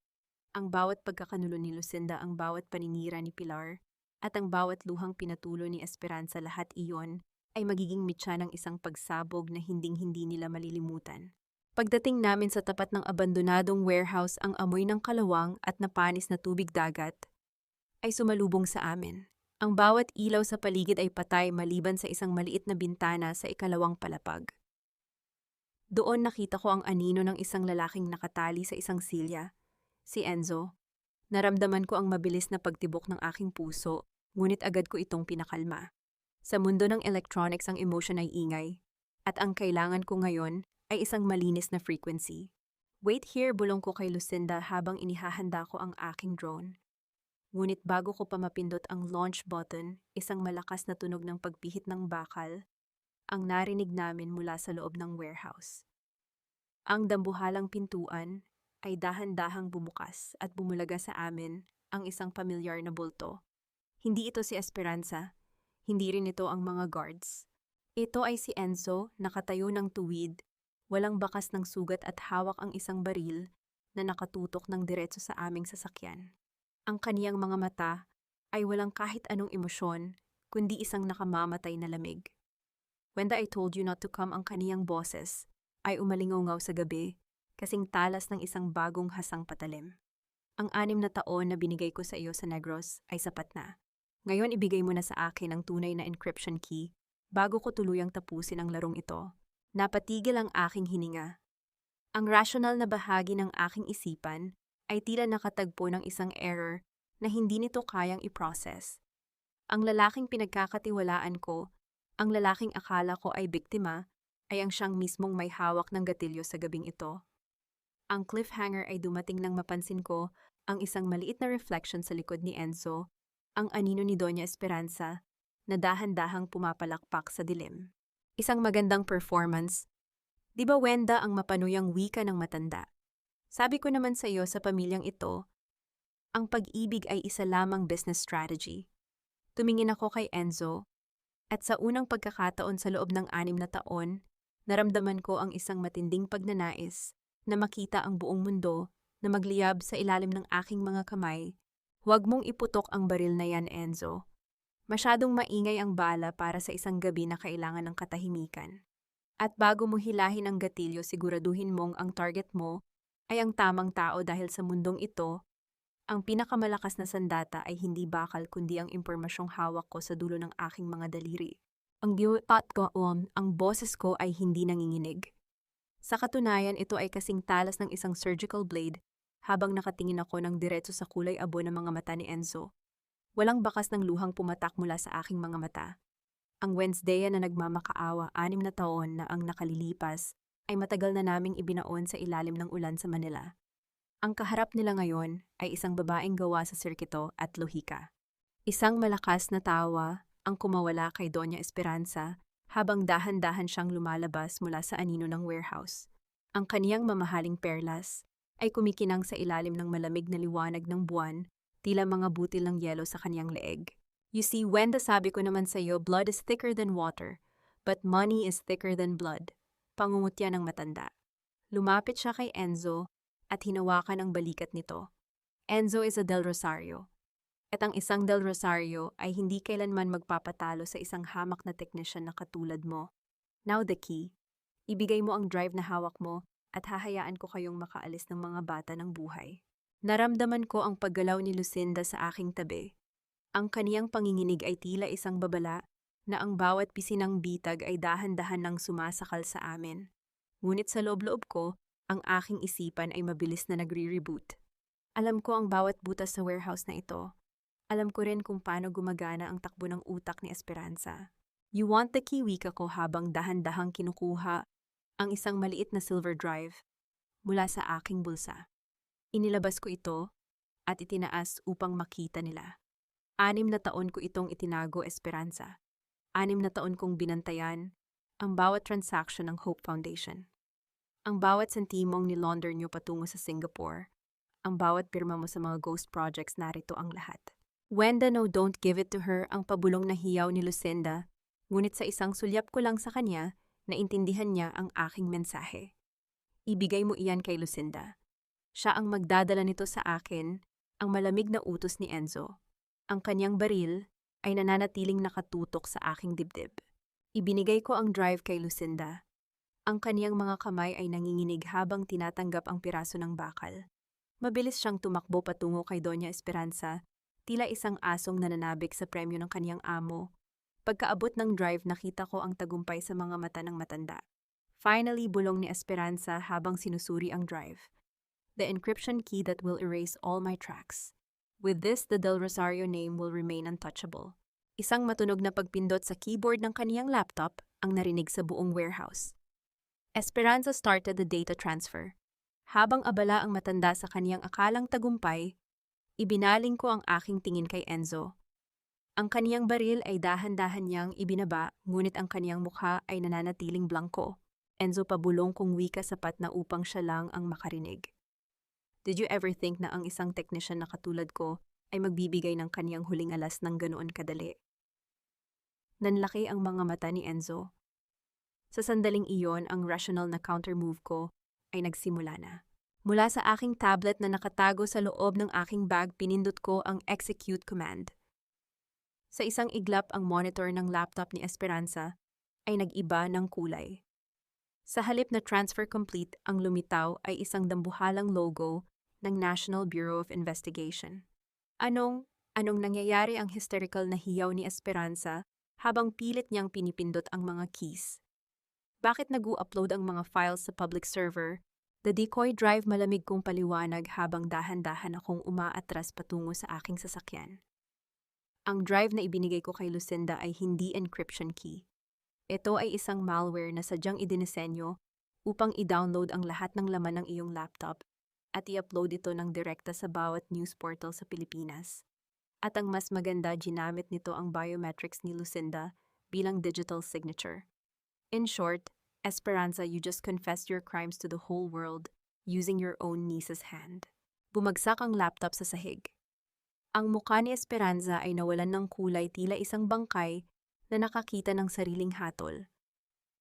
Ang bawat pagkakanulo ni Lucinda, ang bawat paninira ni Pilar, at ang bawat luhang pinatulo ni Esperanza, lahat iyon ay magiging mitya ng isang pagsabog na hinding-hindi nila malilimutan. Pagdating namin sa tapat ng abandonadong warehouse, ang amoy ng kalawang at napanis na tubig dagat ay sumalubong sa amin. Ang bawat ilaw sa paligid ay patay maliban sa isang maliit na bintana sa ikalawang palapag. Doon nakita ko ang anino ng isang lalaking nakatali sa isang silya, si Enzo. Naramdaman ko ang mabilis na pagtibok ng aking puso, ngunit agad ko itong pinakalma. Sa mundo ng electronics ang emotion ay ingay, at ang kailangan ko ngayon ay isang malinis na frequency. Wait here, bulong ko kay Lucinda habang inihahanda ko ang aking drone. Ngunit bago ko pa mapindot ang launch button, isang malakas na tunog ng pagpihit ng bakal ang narinig namin mula sa loob ng warehouse. Ang dambuhalang pintuan ay dahan-dahang bumukas at bumulaga sa amin ang isang pamilyar na bulto. Hindi ito si Esperanza, hindi rin ito ang mga guards. Ito ay si Enzo, nakatayo ng tuwid, walang bakas ng sugat at hawak ang isang baril na nakatutok ng diretso sa aming sasakyan. Ang kaniyang mga mata ay walang kahit anong emosyon, kundi isang nakamamatay na lamig. When I told you not to come, ang kaniyang boses ay umalingaw sa gabi, kasing talas ng isang bagong hasang patalim. Ang 6 na taon na binigay ko sa iyo sa Negros ay sapat na. Ngayon ibigay mo na sa akin ang tunay na encryption key bago ko tuluyang tapusin ang larong ito. Napatigil ang aking hininga. Ang rational na bahagi ng aking isipan ay tila nakatagpo ng isang error na hindi nito kayang i-process. Ang lalaking pinagkakatiwalaan ko, ang lalaking akala ko ay biktima, ay ang siyang mismong may hawak ng gatilyo sa gabing ito. Ang cliffhanger ay dumating nang mapansin ko ang isang maliit na reflection sa likod ni Enzo, ang anino ni Doña Esperanza, na dahan-dahang pumapalakpak sa dilim. Isang magandang performance. Di ba Wenda ang mapanuyang wika ng matanda? Sabi ko naman sa iyo sa pamilyang ito, ang pag-ibig ay isa lamang business strategy. Tumingin ako kay Enzo, at sa unang pagkakataon sa loob ng 6 na taon, naramdaman ko ang isang matinding pagnanais na makita ang buong mundo na magliyab sa ilalim ng aking mga kamay. Huwag mong iputok ang baril na yan, Enzo. Masyadong maingay ang bala para sa isang gabi na kailangan ng katahimikan. At bago mo hilahin ang gatilyo, siguraduhin mong ang target mo ay ang tamang tao dahil sa mundong ito, ang pinakamalakas na sandata ay hindi bakal kundi ang impormasyong hawak ko sa dulo ng aking mga daliri. Ang giutat ko, ang boses ko ay hindi nanginginig. Sa katunayan, ito ay kasing talas ng isang surgical blade habang nakatingin ako ng diretso sa kulay abo ng mga mata ni Enzo. Walang bakas ng luhang pumatak mula sa aking mga mata. Ang Wednesday na nagmamakaawa 6 na taon na ang nakalilipas ay matagal na naming ibinaon sa ilalim ng ulan sa Manila. Ang kaharap nila ngayon ay isang babaeng gawa sa sirkito at lohika. Isang malakas na tawa ang kumawala kay Doña Esperanza habang dahan-dahan siyang lumalabas mula sa anino ng warehouse. Ang kaniyang mamahaling perlas ay kumikinang sa ilalim ng malamig na liwanag ng buwan, tila mga butil ng yelo sa kaniyang leeg. You see, Wenda, sabi ko naman sa iyo, blood is thicker than water, but money is thicker than blood. Pangungutya ng matanda. Lumapit siya kay Enzo at hinawakan ang balikat nito. Enzo is a Del Rosario. At ang isang Del Rosario ay hindi kailanman magpapatalo sa isang hamak na technician na katulad mo. Now the key. Ibigay mo ang drive na hawak mo at hahayaan ko kayong makaalis ng mga bata ng buhay. Naramdaman ko ang paggalaw ni Lucinda sa aking tabi. Ang kaniyang panginginig ay tila isang babala na ang bawat pisinang bitag ay dahan-dahan nang sumasakal sa amin. Ngunit sa loob-loob ko, ang aking isipan ay mabilis na nagre-reboot. Alam ko ang bawat butas sa warehouse na ito. Alam ko rin kung paano gumagana ang takbo ng utak ni Esperanza. You want the key, wika ko habang dahan-dahang kinukuha ang isang maliit na silver drive mula sa aking bulsa. Inilabas ko ito at itinaas upang makita nila. 6 na taon ko itong itinago, Esperanza. 6 na taon kong binantayan ang bawat transaction ng Hope Foundation. Ang bawat sentimong nilaunder nyo patungo sa Singapore. Ang bawat pirma mo sa mga ghost projects, narito ang lahat. Wenda, no, don't give it to her, ang pabulong na hiyaw ni Lucinda. Ngunit sa isang sulyap ko lang sa kanya, naintindihan niya ang aking mensahe. Ibigay mo iyan kay Lucinda. Siya ang magdadala nito sa akin, ang malamig na utos ni Enzo. Ang kanyang baril ay nananatiling nakatutok sa aking dibdib. Ibinigay ko ang drive kay Lucinda. Ang kaniyang mga kamay ay nanginginig habang tinatanggap ang piraso ng bakal. Mabilis siyang tumakbo patungo kay Doña Esperanza, tila isang asong nananabik sa premyo ng kaniyang amo. Pagkaabot ng drive, nakita ko ang tagumpay sa mga mata ng matanda. Finally, bulong ni Esperanza habang sinusuri ang drive. The encryption key that will erase all my tracks. With this, the Del Rosario name will remain untouchable. Isang matunog na pagpindot sa keyboard ng kaniyang laptop ang narinig sa buong warehouse. Esperanza started the data transfer. Habang abala ang matanda sa kaniyang akalang tagumpay, ibinaling ko ang aking tingin kay Enzo. Ang kaniyang baril ay dahan-dahan niyang ibinaba, ngunit ang kaniyang mukha ay nananatiling blangko. Enzo pabulong kung wika sapat na upang siya lang ang makarinig. Did you ever think na ang isang technician na katulad ko ay magbibigay ng kaniyang huling alas ng ganoon kadali? Nanlaki ang mga mata ni Enzo. Sa sandaling iyon, ang rational na counter-move ko ay nagsimula na. Mula sa aking tablet na nakatago sa loob ng aking bag, pinindot ko ang execute command. Sa isang iglap, ang monitor ng laptop ni Esperanza ay nag-iba ng kulay. Sa halip na transfer complete, ang lumitaw ay isang dambuhalang logo ng National Bureau of Investigation. Anong nangyayari ang hysterical na hiyaw ni Esperanza habang pilit niyang pinipindot ang mga keys? Bakit nag-u-upload ang mga files sa public server? The decoy drive, malamig kong paliwanag habang dahan-dahan akong umaatras patungo sa aking sasakyan. Ang drive na ibinigay ko kay Lucinda ay hindi encryption key. Ito ay isang malware na sadyang idinisenyo upang i-download ang lahat ng laman ng iyong laptop at i-upload ito ng direkta sa bawat news portal sa Pilipinas. At ang mas maganda, ginamit nito ang biometrics ni Lucinda bilang digital signature. In short, Esperanza, you just confessed your crimes to the whole world using your own niece's hand. Bumagsak ang laptop sa sahig. Ang mukha ni Esperanza ay nawalan ng kulay, tila isang bangkay na nakakita ng sariling hatol.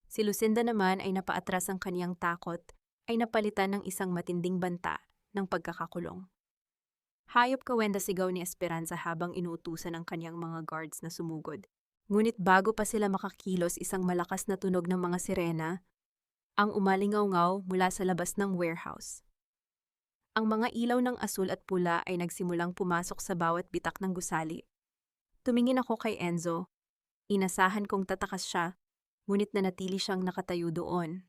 Si Lucinda naman ay napaatras, ang kaniyang takot ay napalitan ng isang matinding banta ng pagkakakulong. Hayop ka, wenda, sigaw ni Esperanza habang inuutusan ng kaniyang mga guards na sumugod. Ngunit bago pa sila makakilos, isang malakas na tunog ng mga sirena ang umalingaw-ngaw mula sa labas ng warehouse. Ang mga ilaw ng asul at pula ay nagsimulang pumasok sa bawat bitak ng gusali. Tumingin ako kay Enzo. Inasahan kong tatakas siya, ngunit nanatili siyang nakatayo doon.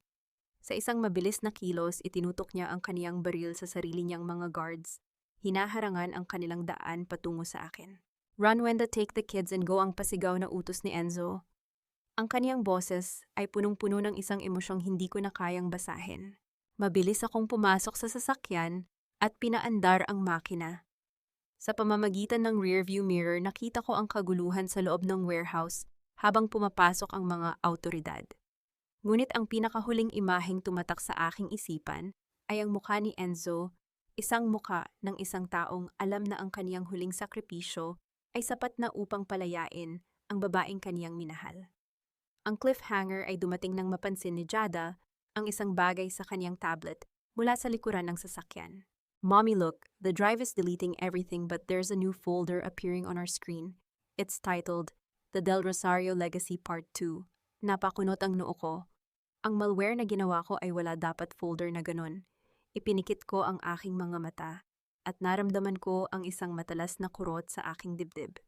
Sa isang mabilis na kilos, itinutok niya ang kaniyang baril sa sarili niyang mga guards. Hinaharangan ang kanilang daan patungo sa akin. Run, Wenda, take the kids and go, ang pasigaw na utos ni Enzo. Ang kaniyang boses ay punong-puno ng isang emosyong hindi ko na kayang basahin. Mabilis akong pumasok sa sasakyan at pinaandar ang makina. Sa pamamagitan ng rearview mirror, nakita ko ang kaguluhan sa loob ng warehouse habang pumapasok ang mga awtoridad. Ngunit ang pinakahuling imaheng tumatak sa aking isipan ay ang mukha ni Enzo, isang mukha ng isang taong alam na ang kaniyang huling sakripisyo ay sapat na upang palayain ang babaeng kaniyang minahal. Ang cliffhanger ay dumating nang mapansin ni Jada ang isang bagay sa kaniyang tablet mula sa likuran ng sasakyan. Mommy, look, the drive is deleting everything, but there's a new folder appearing on our screen. It's titled, The Del Rosario Legacy Part 2. Napakunot ang noo ko. Ang malware na ginawa ko ay wala dapat folder na ganon. Ipinikit ko ang aking mga mata at naramdaman ko ang isang matalas na kurot sa aking dibdib.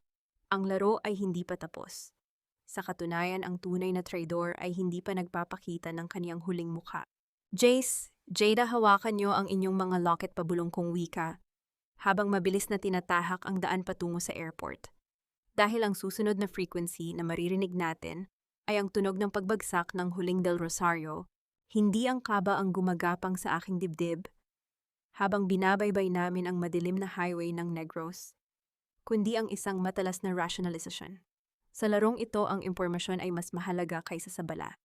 Ang laro ay hindi pa tapos. Sa katunayan, ang tunay na traidor ay hindi pa nagpapakita ng kaniyang huling mukha. Jace, Jada, hawakan niyo ang inyong mga locket, pabulong kong wika, habang mabilis na tinatahak ang daan patungo sa airport. Dahil ang susunod na frequency na maririnig natin ay ang tunog ng pagbagsak ng huling Del Rosario, hindi ang kaba ang gumagapang sa aking dibdib habang binabaybay namin ang madilim na highway ng Negros, kundi ang isang matalas na rationalization. Sa larong ito, ang impormasyon ay mas mahalaga kaysa sa bala.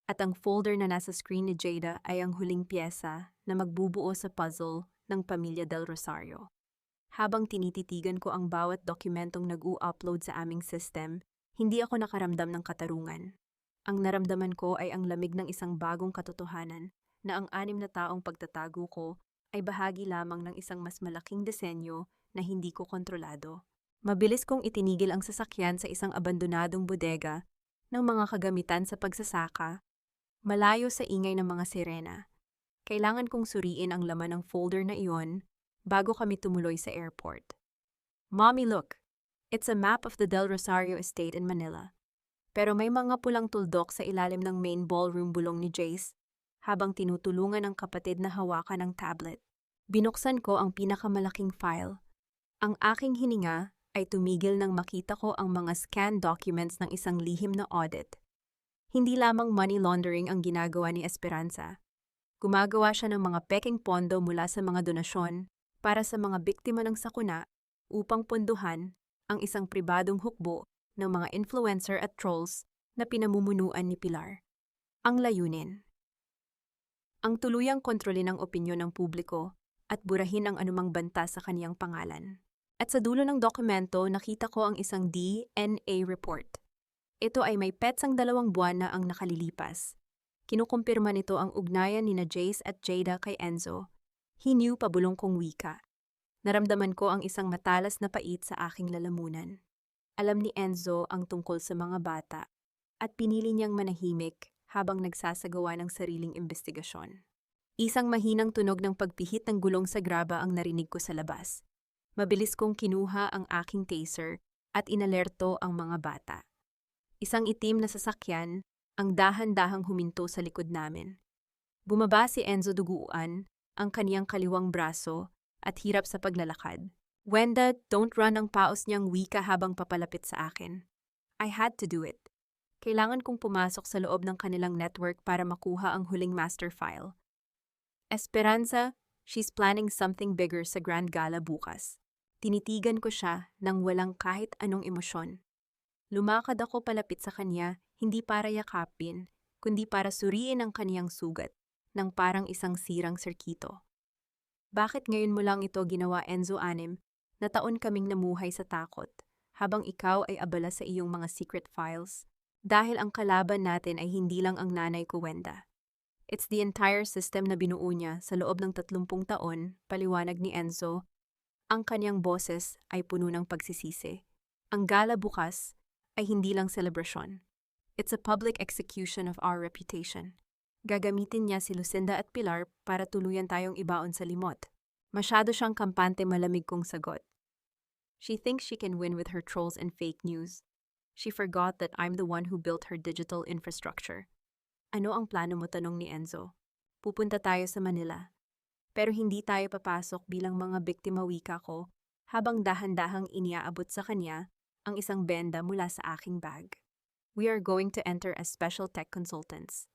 At ang folder na nasa screen ni Jada ay ang huling piyesa na magbubuo sa puzzle ng pamilya Del Rosario. Habang tinititigan ko ang bawat dokumentong nag-u-upload sa aming system, hindi ako nakaramdam ng katarungan. Ang naramdaman ko ay ang lamig ng isang bagong katotohanan na ang 6 na taong pagtatago ko ay bahagi lamang ng isang mas malaking disenyo na hindi ko kontrolado. Mabilis kong itinigil ang sasakyan sa isang abandonadong bodega ng mga kagamitan sa pagsasaka, malayo sa ingay ng mga sirena. Kailangan kong suriin ang laman ng folder na iyon bago kami tumuloy sa airport. Mommy, look! It's a map of the Del Rosario Estate in Manila. Pero may mga pulang tuldok sa ilalim ng main ballroom, bulong ni Jace habang tinutulungan ng kapatid na hawakan ang tablet. Binuksan ko ang pinakamalaking file. Ang aking hininga ay tumigil nang makita ko ang mga scanned documents ng isang lihim na audit. Hindi lamang money laundering ang ginagawa ni Esperanza. Gumagawa siya ng mga peking pondo mula sa mga donasyon para sa mga biktima ng sakuna upang pondohan ang isang pribadong hukbo ng mga influencer at trolls na pinamumunuan ni Pilar. Ang layunin: ang tuluyang kontrolin ang opinyon ng publiko at burahin ang anumang banta sa kaniyang pangalan. At sa dulo ng dokumento, nakita ko ang isang DNA report. Ito ay may petsang 2 buwan na ang nakalilipas. Kinukumpirma nito ang ugnayan ni na Jace at Jada kay Enzo. He knew pabulong kong wika. Naramdaman ko ang isang matalas na pait sa aking lalamunan. Alam ni Enzo ang tungkol sa mga bata at pinili niyang manahimik habang nagsasagawa ng sariling investigasyon. Isang mahinang tunog ng pagpihit ng gulong sa graba ang narinig ko sa labas. Mabilis kong kinuha ang aking taser at inalerto ang mga bata. Isang itim na sasakyan ang dahan-dahang huminto sa likod namin. Bumaba si Enzo duguan, ang kaniyang kaliwang braso at hirap sa paglalakad. "Wenda, don't run," ang paos niyang wika habang papalapit sa akin. I had to do it. Kailangan kong pumasok sa loob ng kanilang network para makuha ang huling master file. Esperanza, she's planning something bigger sa Grand Gala bukas. Tinitigan ko siya nang walang kahit anong emosyon. Lumakad ako palapit sa kanya, hindi para yakapin, kundi para suriin ang kaniyang sugat, nang parang isang sirang sirkito. "Bakit ngayon mo lang ito ginawa, Enzo Anim? Na taon kaming namuhay sa takot, habang ikaw ay abala sa iyong mga secret files. Dahil ang kalaban natin ay hindi lang ang nanay ko, Wenda. It's the entire system na binuo niya sa loob ng 30 taon," paliwanag ni Enzo. Ang kaniyang boses ay puno ng pagsisisi. Ang gala bukas ay hindi lang selebrasyon. It's a public execution of our reputation. Gagamitin niya si Lucinda at Pilar para tuluyan tayong ibaon sa limot. Masyado siyang kampante, malamig kong sagot. She thinks she can win with her trolls and fake news. She forgot that I'm the one who built her digital infrastructure. "Ano ang plano mo?" tanong ni Enzo. "Pupunta tayo sa Manila. Pero hindi tayo papasok bilang mga biktima," wika ko, habang dahan-dahang iniaabot sa kanya ang isang benda mula sa aking bag. "We are going to enter as special tech consultants.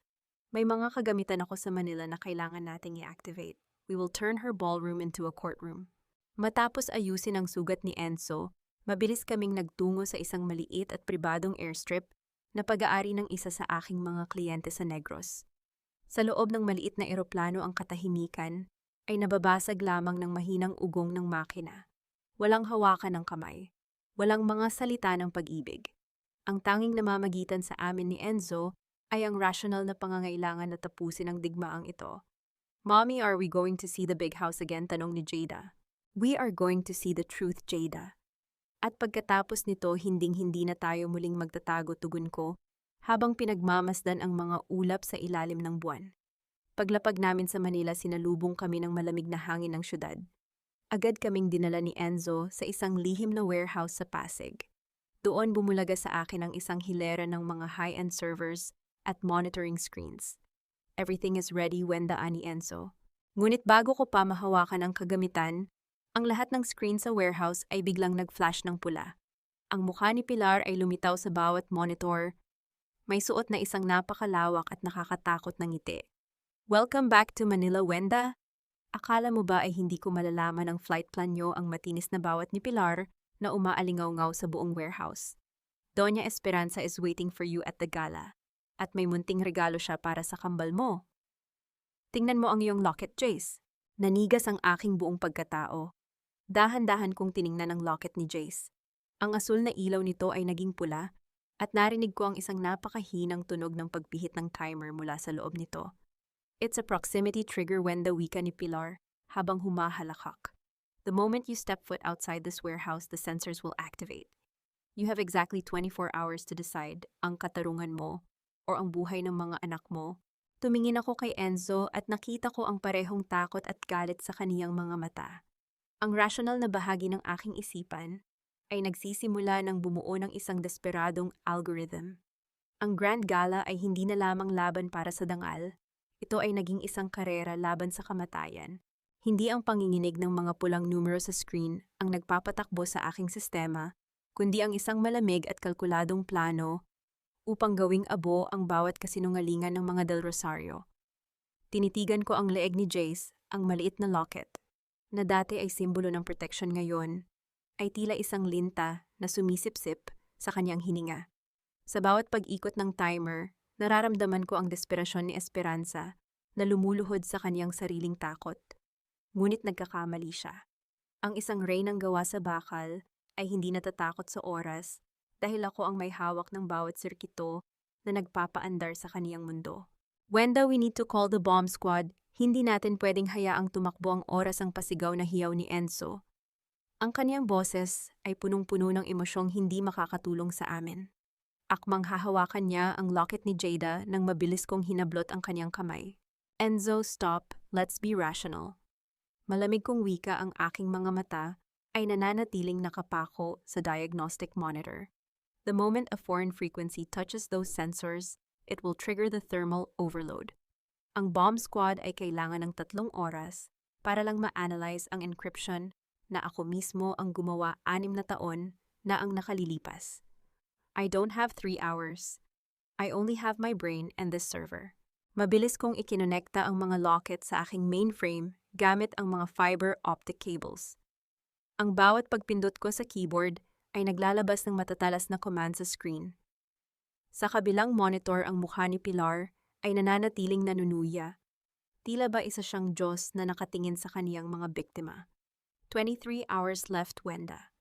May mga kagamitan ako sa Manila na kailangan nating i-activate. We will turn her ballroom into a courtroom." Matapos ayusin ang sugat ni Enzo, mabilis kaming nagtungo sa isang maliit at pribadong airstrip na pag-aari ng isa sa aking mga kliyente sa Negros. Sa loob ng maliit na eroplano, ang katahimikan ay nababasag lamang ng mahinang ugong ng makina. Walang hawakan ng kamay. Walang mga salita ng pag-ibig. Ang tanging namamagitan sa amin ni Enzo ay ang rational na pangangailangan na tapusin ang digmaang ito. "Mommy, are we going to see the big house again?" tanong ni Jada. "We are going to see the truth, Jada." At pagkatapos nito, hinding-hindi na tayo muling magtatago, tugon ko, habang pinagmamasdan ang mga ulap sa ilalim ng buwan. Paglapag namin sa Manila, sinalubong kami ng malamig na hangin ng syudad. Agad kaming dinala ni Enzo sa isang lihim na warehouse sa Pasig. Doon bumulaga sa akin ang isang hilera ng mga high-end servers at monitoring screens. "Everything is ready," Wenda ani Enzo. Ngunit bago ko pa mahawakan ang kagamitan, ang lahat ng screen sa warehouse ay biglang nag-flash ng pula. Ang mukha ni Pilar ay lumitaw sa bawat monitor. May suot na isang napakalawak at nakakatakot na ngiti. "Welcome back to Manila, Wenda. Akala mo ba ay hindi ko malalaman ang flight plan nyo?" ang matinis na bawat ni Pilar na umaalingaw-ngaw sa buong warehouse. "Doña Esperanza is waiting for you at the gala. At may munting regalo siya para sa kambal mo. Tingnan mo ang iyong locket, Jace." Nanigas ang aking buong pagkatao. Dahan-dahan kong tiningnan ang locket ni Jace. Ang asul na ilaw nito ay naging pula at narinig ko ang isang napakahinang tunog ng pagpihit ng timer mula sa loob nito. "It's a proximity trigger," Wenda, wika ni Pilar habang humahalakak. "The moment you step foot outside this warehouse, the sensors will activate. You have exactly 24 hours to decide ang katarungan mo o ang buhay ng mga anak mo." Tumingin ako kay Enzo at nakita ko ang parehong takot at galit sa kaniyang mga mata. Ang rational na bahagi ng aking isipan ay nagsisimula ng bumuo ng isang desperadong algorithm. Ang Grand Gala ay hindi na lamang laban para sa dangal. Ito ay naging isang karera laban sa kamatayan. Hindi ang panginginig ng mga pulang numero sa screen ang nagpapatakbo sa aking sistema, kundi ang isang malamig at kalkuladong plano upang gawing abo ang bawat kasinungalingan ng mga Del Rosario. Tinitigan ko ang leeg ni Jace, ang maliit na locket, na dati ay simbolo ng protection ngayon, ay tila isang linta na sumisip-sip sa kanyang hininga. Sa bawat pag-ikot ng timer, nararamdaman ko ang desperasyon ni Esperanza na lumuluhod sa kanyang sariling takot. Ngunit nagkakamali siya. Ang isang reynang gawa sa bakal ay hindi natatakot sa oras dahil ako ang may hawak ng bawat sirkito na nagpapaandar sa kaniyang mundo. Wenda, we need to call the bomb squad. Hindi natin pwedeng hayaang tumakbo ang oras ang pasigaw na hiyaw ni Enzo. Ang kaniyang boses ay punong-puno ng emosyong hindi makakatulong sa amin. Akmang hahawakan niya ang locket ni Jada nang mabilis kong hinablot ang kaniyang kamay. Enzo, stop. Let's be rational. Malamig kong wika ang aking mga mata ay nananatiling nakapako sa diagnostic monitor. The moment a foreign frequency touches those sensors, it will trigger the thermal overload. Ang bomb squad ay kailangan ng 3 oras para lang ma-analyze ang encryption na ako mismo ang gumawa 6 na taon na ang nakalilipas. I don't have 3 hours. I only have my brain and this server. Mabilis kong ikinonekta ang mga locket sa aking mainframe gamit ang mga fiber optic cables. Ang bawat pagpindot ko sa keyboard ay naglalabas ng matatalas na command sa screen. Sa kabilang monitor ang mukha ni Pilar ay nananatiling nanunuya. Tila ba isa siyang Diyos na nakatingin sa kaniyang mga biktima. 23 hours left, Wenda.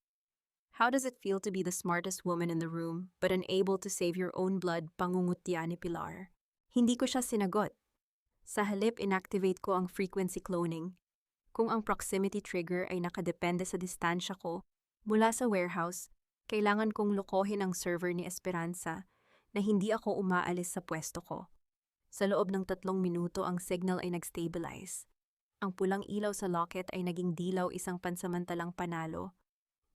How does it feel to be the smartest woman in the room but unable to save your own blood, pangungutya ni Pilar? Hindi ko siya sinagot. Sa halip, inactivate ko ang frequency cloning. Kung ang proximity trigger ay nakadepende sa distansya ko mula sa warehouse, kailangan kong lokohin ang server ni Esperanza na hindi ako umaalis sa pwesto ko. Sa loob ng 3 minuto ang signal ay nag-stabilize. Ang pulang ilaw sa locket ay naging dilaw, isang pansamantalang panalo.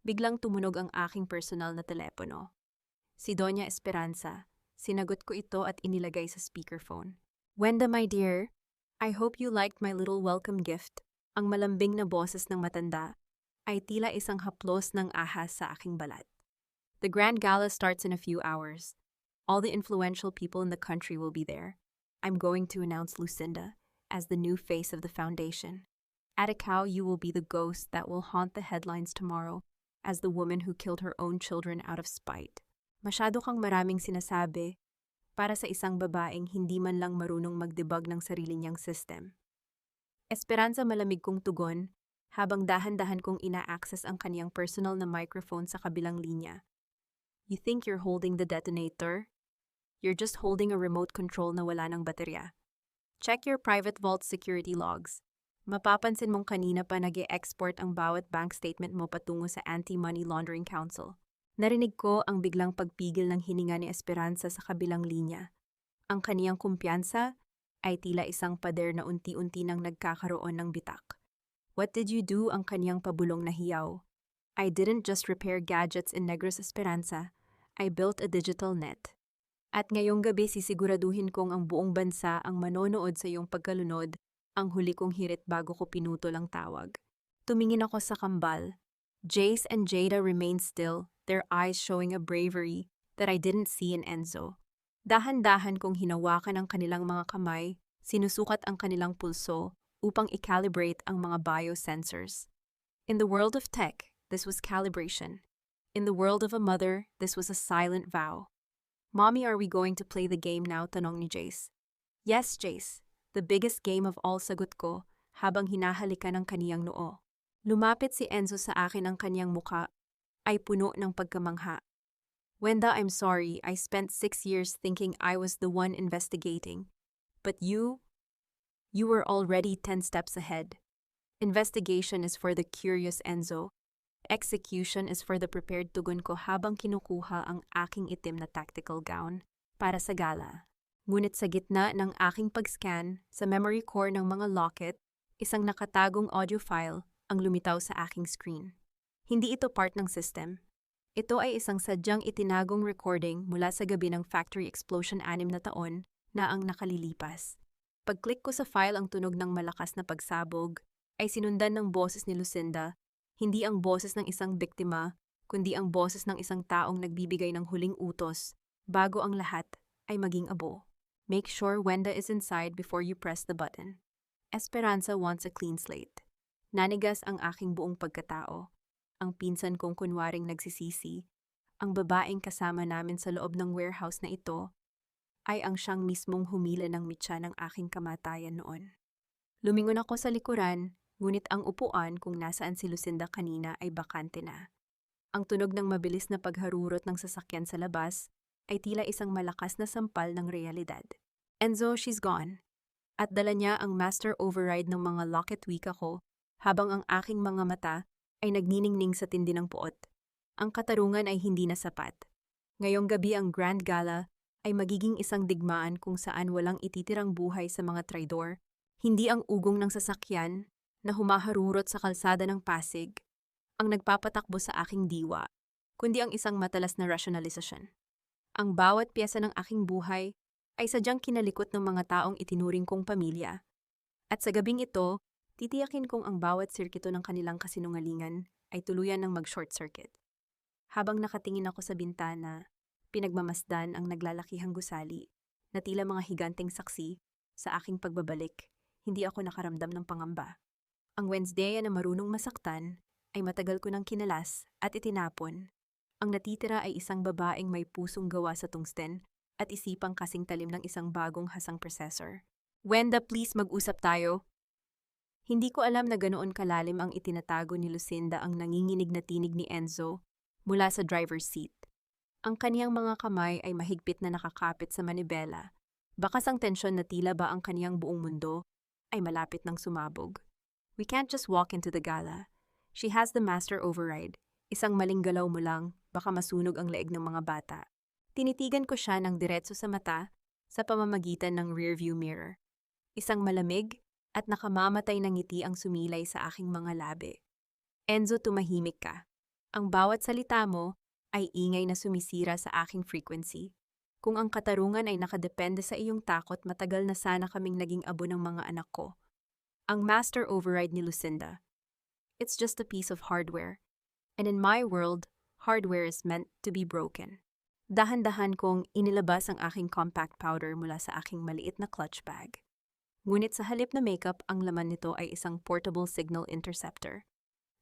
Biglang tumunog ang aking personal na telepono. Si Doña Esperanza. Sinagot ko ito at inilagay sa speakerphone. Wenda, my dear, I hope you liked my little welcome gift. Ang malambing na boses ng matanda ay tila isang haplos ng ahas sa aking balat. The grand gala starts in a few hours. All the influential people in the country will be there. I'm going to announce Lucinda as the new face of the foundation. At Ikaw, you will be the ghost that will haunt the headlines tomorrow as the woman who killed her own children out of spite. Masyado kang maraming sinasabi para sa isang babaeng hindi man lang marunong mag-debug ng sarili niyang system. Esperanza, malamig kong tugon habang dahan-dahan kong ina-access ang kaniyang personal na microphone sa kabilang linya. You think you're holding the detonator? You're just holding a remote control na wala ng baterya. Check your private vault security logs. Mapapansin mong kanina pa nag-e-export ang bawat bank statement mo patungo sa Anti-Money Laundering Council. Narinig ko ang biglang pagpigil ng hininga ni Esperanza sa kabilang linya. Ang kaniyang kumpiyansa ay tila isang pader na unti-unti nang nagkakaroon ng bitak. What did you do? Ang kaniyang pabulong na hiyaw. I didn't just repair gadgets in Negros Esperanza. I built a digital net. At ngayong gabi sisiguraduhin kong ang buong bansa ang manonood sa iyong pagkalunod, ang huli kong hirit bago ko pinutol ang tawag. Tumingin ako sa kambal. Jace and Jada remained still, their eyes showing a bravery that I didn't see in Enzo. Dahan-dahan kong hinawakan ang kanilang mga kamay, sinusukat ang kanilang pulso upang i-calibrate ang mga biosensors. In the world of tech, this was calibration. In the world of a mother, this was a silent vow. Mommy, are we going to play the game now? Tanong ni Jace. Yes, Jace. The biggest game of all, sagot ko habang hinahalikan ang kaniyang noo. Lumapit si Enzo sa akin, ang kaniyang muka ay puno ng pagkamangha. Wenda, I'm sorry, I spent 6 years thinking I was the one investigating. But you were already 10 steps ahead. Investigation is for the curious, Enzo. Execution is for the prepared, tugon ko habang kinukuha ang aking itim na tactical gown para sa gala. Ngunit sa gitna ng aking pag-scan sa memory core ng mga locket, isang nakatagong audio file ang lumitaw sa aking screen. Hindi ito part ng system. Ito ay isang sadyang itinagong recording mula sa gabi ng factory explosion 6 na taon na ang nakalilipas. Pag-click ko sa file, ang tunog ng malakas na pagsabog ay sinundan ng boses ni Lucinda, hindi ang boses ng isang biktima, kundi ang boses ng isang taong nagbibigay ng huling utos, bago ang lahat ay maging abo. Make sure Wenda is inside before you press the button. Esperanza wants a clean slate. Nanigas ang aking buong pagkatao. Ang pinsan kong kunwaring nagsisisi, ang babaeng kasama namin sa loob ng warehouse na ito, ay ang siyang mismong humila ng mitya ng aking kamatayan noon. Lumingon ako sa likuran, ngunit ang upuan kung nasaan si Lucinda kanina ay bakante na. Ang tunog ng mabilis na pagharurot ng sasakyan sa labas ay tila isang malakas na sampal ng realidad. Enzo, she's gone. At dala niya ang master override ng mga locket wika ko habang ang aking mga mata ay nagniningning sa tindi ng puot. Ang katarungan ay hindi na sapat. Ngayong gabi ang Grand Gala ay magiging isang digmaan kung saan walang ititirang buhay sa mga traidor, hindi ang ugong ng sasakyan na humaharurot sa kalsada ng Pasig ang nagpapatakbo sa aking diwa, kundi ang isang matalas na rasyonalisasyon. Ang bawat piyesa ng aking buhay ay sadyang kinalikot ng mga taong itinuring kong pamilya. At sa gabing ito, titiyakin kong ang bawat sirkito ng kanilang kasinungalingan ay tuluyan ng mag-short circuit. Habang nakatingin ako sa bintana, pinagmamasdan ang naglalakihang gusali na tila mga higanteng saksi sa aking pagbabalik, hindi ako nakaramdam ng pangamba. Ang Wednesday na marunong masaktan ay matagal ko nang kinalas at itinapon. Ang natitira ay isang babaeng may pusong gawa sa tungsten at isipang kasing talim ng isang bagong hasang processor. Wenda, please mag-usap tayo. Hindi ko alam na ganoon kalalim ang itinatago ni Lucinda ang nanginginig na tinig ni Enzo mula sa driver's seat. Ang kaniyang mga kamay ay mahigpit na nakakapit sa manibela. Bakas ang tensyon na tila ba ang kaniyang buong mundo ay malapit ng sumabog. We can't just walk into the gala. She has the master override. Isang maling galaw mo lang, baka masunog ang leeg ng mga bata. Tinitigan ko siya ng diretso sa mata sa pamamagitan ng rearview mirror. Isang malamig at nakamamatay na ngiti ang sumilay sa aking mga labi. Enzo, tumahimik ka. Ang bawat salita mo ay ingay na sumisira sa aking frequency. Kung ang katarungan ay nakadepende sa iyong takot, matagal na sana kaming naging abo ng mga anak ko. Ang master override ni Lucinda. It's just a piece of hardware. And in my world, hardware is meant to be broken. Dahan-dahan kong inilabas ang aking compact powder mula sa aking maliit na clutch bag. Ngunit sa halip na makeup, ang laman nito ay isang portable signal interceptor.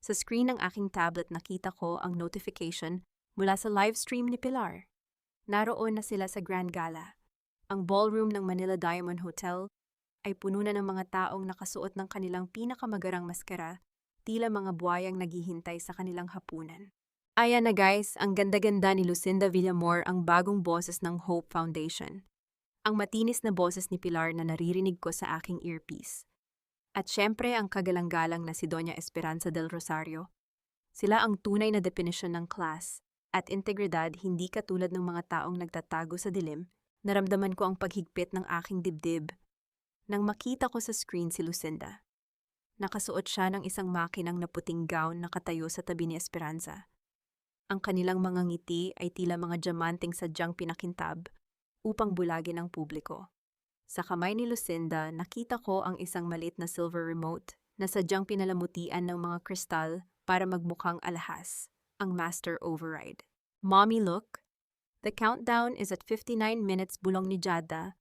Sa screen ng aking tablet nakita ko ang notification mula sa live stream ni Pilar. Naroon na sila sa Grand Gala. Ang ballroom ng Manila Diamond Hotel ay puno na ng mga taong nakasuot ng kanilang pinakamagarang maskara, tila mga buwayang naghihintay sa kanilang hapunan. Ayan na guys, ang ganda-ganda ni Lucinda Villamor, ang bagong boses ng Hope Foundation. Ang matinis na boses ni Pilar na naririnig ko sa aking earpiece. At syempre ang kagalang-galang na si Doña Esperanza del Rosario. Sila ang tunay na definisyon ng class at integridad, hindi katulad ng mga taong nagtatago sa dilim. Naramdaman ko ang paghigpit ng aking dibdib nang makita ko sa screen si Lucinda. Nakasuot siya ng isang makinang na puting gown na nakatayo sa tabi ni Esperanza. Ang kanilang mga ngiti ay tila mga diamanteng sadyang pinakintab upang bulagin ang publiko. Sa kamay ni Lucinda, nakita ko ang isang maliit na silver remote na sadyang pinalamutian ng mga kristal para magmukhang alahas, ang master override. Mommy, look! The countdown is at 59 minutes, bulong ni Jada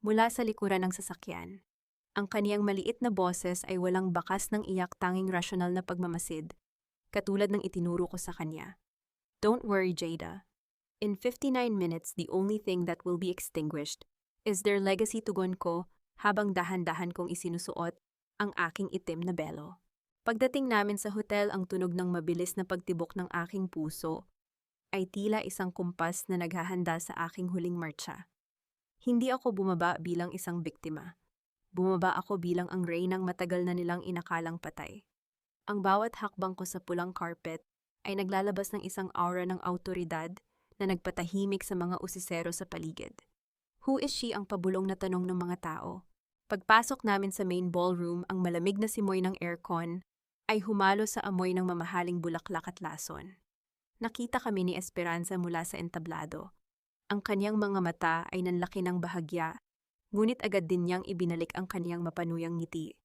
mula sa likuran ng sasakyan. Ang kaniyang maliit na boses ay walang bakas ng iyak, tanging rasyonal na pagmamasid, katulad ng itinuro ko sa kanya. Don't worry, Jada. In 59 minutes, the only thing that will be extinguished is their legacy, tugon ko habang dahan-dahan kong isinusuot ang aking itim na belo. Pagdating namin sa hotel, ang tunog ng mabilis na pagtibok ng aking puso ay tila isang kumpas na naghahanda sa aking huling marcha. Hindi ako bumaba bilang isang biktima. Bumaba ako bilang ang reynang matagal na nilang inakalang patay. Ang bawat hakbang ko sa pulang carpet ay naglalabas ng isang aura ng autoridad na nagpatahimik sa mga usisero sa paligid. Who is she, ang pabulong na tanong ng mga tao? Pagpasok namin sa main ballroom, ang malamig na simoy ng aircon ay humalo sa amoy ng mamahaling bulaklak at lason. Nakita kami ni Esperanza mula sa entablado. Ang kaniyang mga mata ay nanlaki ng bahagya, ngunit agad din niyang ibinalik ang kaniyang mapanuyang ngiti.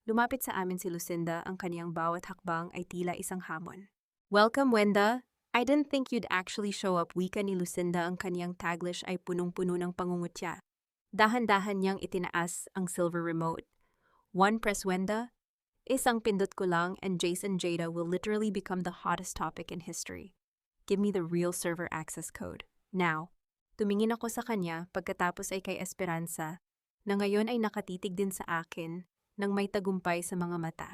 Lumapit sa amin si Lucinda, ang kaniyang bawat hakbang ay tila isang hamon. Welcome, Wenda! I didn't think you'd actually show up, wika ni Lucinda, ang kaniyang Taglish ay punong-puno ng pangungutya. Dahan-dahan niyang itinaas ang silver remote. One press, Wenda? Isang pindot ko lang and Jason Jada will literally become the hottest topic in history. Give me the real server access code. Now. Tumingin ako sa kanya pagkatapos ay kay Esperanza, na ngayon ay nakatitig din sa akin nang may tagumpay sa mga mata.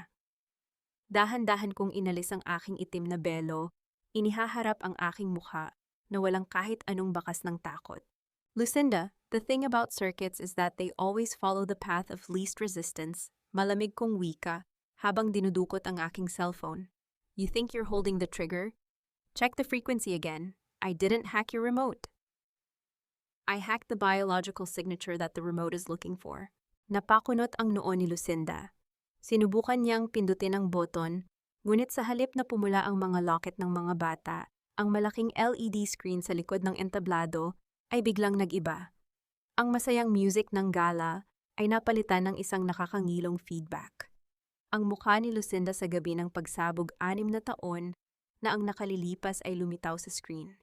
Dahan-dahan kong inalis ang aking itim na belo, inihaharap ang aking mukha na walang kahit anong bakas ng takot. Lucinda, the thing about circuits is that they always follow the path of least resistance, malamig kong wika, habang dinudukot ang aking cellphone. You think you're holding the trigger? Check the frequency again. I didn't hack your remote. I hacked the biological signature that the remote is looking for. Napakunot ang noo ni Lucinda. Sinubukan niyang pindutin ang button, ngunit sa halip na pumula ang mga locket ng mga bata, ang malaking LED screen sa likod ng entablado ay biglang nag-iba. Ang masayang music ng gala ay napalitan ng isang nakakangilong feedback. Ang mukha ni Lucinda sa gabi ng pagsabog 6 na taon na ang nakalilipas ay lumitaw sa screen.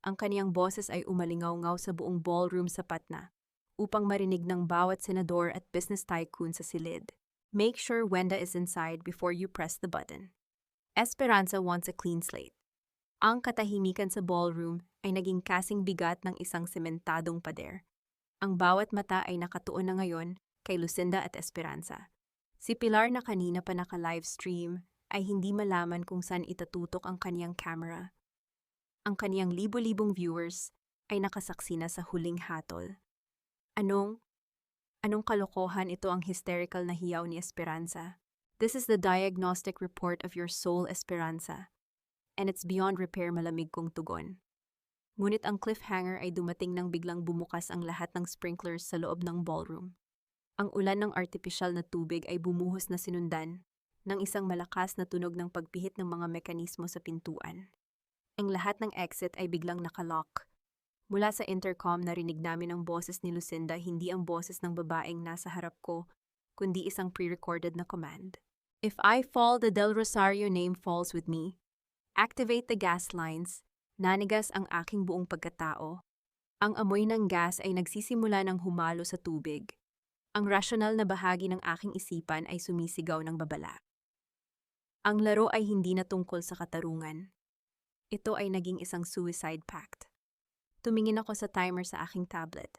Ang kaniyang boses ay umalingaw-ngaw sa buong ballroom sapat na upang marinig ng bawat senador at business tycoon sa silid. Make sure Wenda is inside before you press the button. Esperanza wants a clean slate. Ang katahimikan sa ballroom ay naging kasing bigat ng isang sementadong pader. Ang bawat mata ay nakatuon na ngayon kay Lucinda at Esperanza. Si Pilar na kanina pa naka-livestream ay hindi malaman kung saan itatutok ang kaniyang camera. Ang kaniyang libo-libong viewers ay nakasaksi na sa huling hatol. Anong kalokohan ito, ang hysterical na hiyaw ni Esperanza. This is the diagnostic report of your soul, Esperanza. And it's beyond repair, malamig kong tugon. Ngunit ang cliffhanger ay dumating nang biglang bumukas ang lahat ng sprinklers sa loob ng ballroom. Ang ulan ng artipisyal na tubig ay bumuhos na sinundan ng isang malakas na tunog ng pagpihit ng mga mekanismo sa pintuan. Ang lahat ng exit ay biglang nakalock. Mula sa intercom narinig namin ang boses ni Lucinda, hindi ang boses ng babaeng nasa harap ko, kundi isang pre-recorded na command. If I fall, the Del Rosario name falls with me. Activate the gas lines. Nanigas ang aking buong pagkatao. Ang amoy ng gas ay nagsisimula ng humalo sa tubig. Ang rasyonal na bahagi ng aking isipan ay sumisigaw ng babala. Ang laro ay hindi na tungkol sa katarungan. Ito ay naging isang suicide pact. Tumingin ako sa timer sa aking tablet.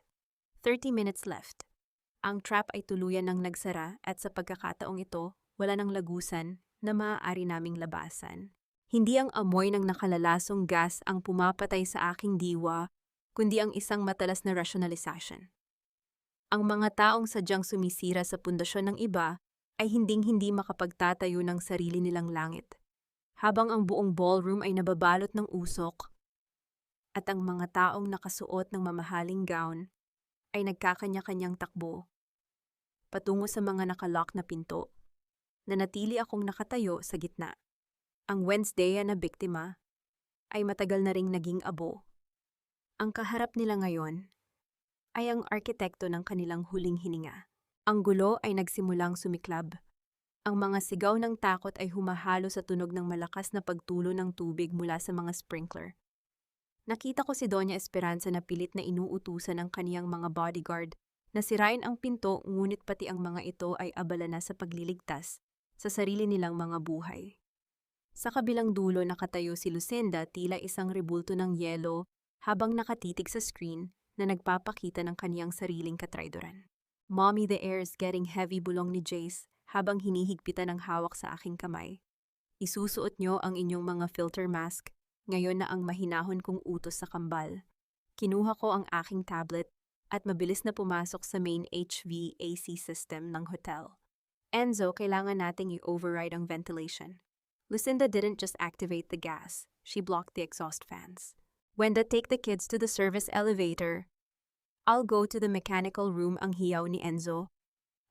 30 minutes left. Ang trap ay tuluyan ng nagsara at sa pagkakataong ito, wala nang lagusan na maaari naming labasan. Hindi ang amoy ng nakalalasong gas ang pumapatay sa aking diwa, kundi ang isang matalas na rationalization. Ang mga taong sadyang sumisira sa pundasyon ng iba ay hinding-hindi makapagtatayo ng sarili nilang langit. Habang ang buong ballroom ay nababalot ng usok at ang mga taong nakasuot ng mamahaling gown ay nagkakanya-kanyang takbo patungo sa mga nakalock na pinto. Nanatili akong nakatayo sa gitna. Ang Wednesday na biktima ay matagal na ring naging abo. Ang kaharap nila ngayon ay ang arkitekto ng kanilang huling hininga. Ang gulo ay nagsimulang sumiklab. Ang mga sigaw ng takot ay humahalo sa tunog ng malakas na pagtulo ng tubig mula sa mga sprinkler. Nakita ko si Doña Esperanza na pilit na inuutusan ng kaniyang mga bodyguard na sirain ang pinto, ngunit pati ang mga ito ay abala na sa pagliligtas sa sarili nilang mga buhay. Sa kabilang dulo nakatayo si Lucinda, tila isang rebulto ng yelo habang nakatitig sa screen na nagpapakita ng kaniyang sariling katraydoran. Mommy, the air is getting heavy, bulong ni Jace habang hinihigpitan ng hawak sa aking kamay. Isusuot niyo ang inyong mga filter mask ngayon na ang mahinahon kong utos sa kambal. Kinuha ko ang aking tablet at mabilis na pumasok sa main HVAC system ng hotel. Enzo, kailangan nating i-override ang ventilation. Lucinda didn't just activate the gas, she blocked the exhaust fans. Wenda, take the kids to the service elevator. I'll go to the mechanical room, ang hiyaw ni Enzo.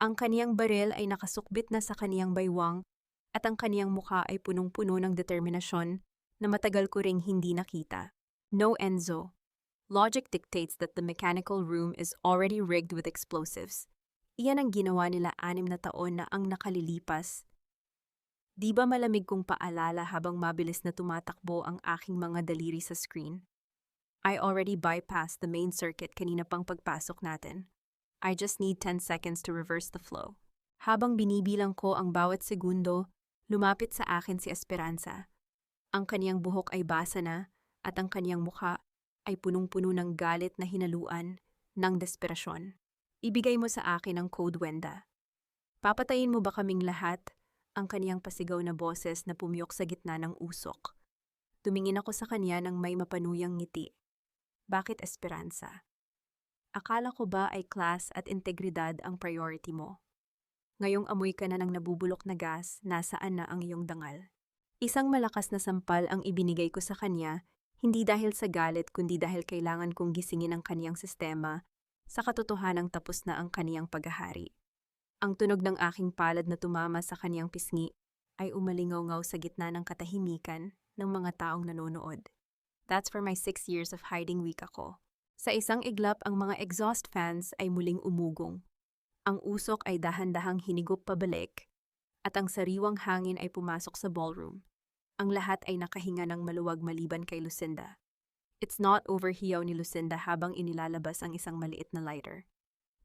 Ang kaniyang baril ay nakasukbit na sa kaniyang baywang at ang kaniyang mukha ay punong-puno ng determinasyon na matagal ko ring hindi nakita. No, Enzo. Logic dictates that the mechanical room is already rigged with explosives. Iyan ang ginawa nila 6 na taon na ang nakalilipas. Di ba malamig kong paalala habang mabilis na tumatakbo ang aking mga daliri sa screen? I already bypassed the main circuit kanina pang pagpasok natin. I just need 10 seconds to reverse the flow. Habang binibilang ko ang bawat segundo, lumapit sa akin si Esperanza. Ang kaniyang buhok ay basa na at ang kaniyang mukha ay punong-puno ng galit na hinaluan ng desperasyon. Ibigay mo sa akin ang code, Wenda. Papatayin mo ba kaming lahat? Ang kaniyang pasigaw na boses na pumiyok sa gitna ng usok. Tumingin ako sa kaniya ng may mapanuyang ngiti. Bakit Esperanza? Akala ko ba ay class at integridad ang priority mo? Ngayong amoy ka na ng nabubulok na gas, nasaan na ang iyong dangal? Isang malakas na sampal ang ibinigay ko sa kanya, hindi dahil sa galit kundi dahil kailangan kong gisingin ang kaniyang sistema, sa katotohanang tapos na ang kaniyang paghahari. Ang tunog ng aking palad na tumama sa kaniyang pisngi ay umalingaw-ngaw sa gitna ng katahimikan ng mga taong nanonood. That's for my 6 years of hiding week ako. Sa isang iglap, ang mga exhaust fans ay muling umugong. Ang usok ay dahan-dahang hinigop pabalik at ang sariwang hangin ay pumasok sa ballroom. Ang lahat ay nakahinga ng maluwag maliban kay Lucinda. It's not over, hiyaw ni Lucinda habang inilalabas ang isang maliit na lighter.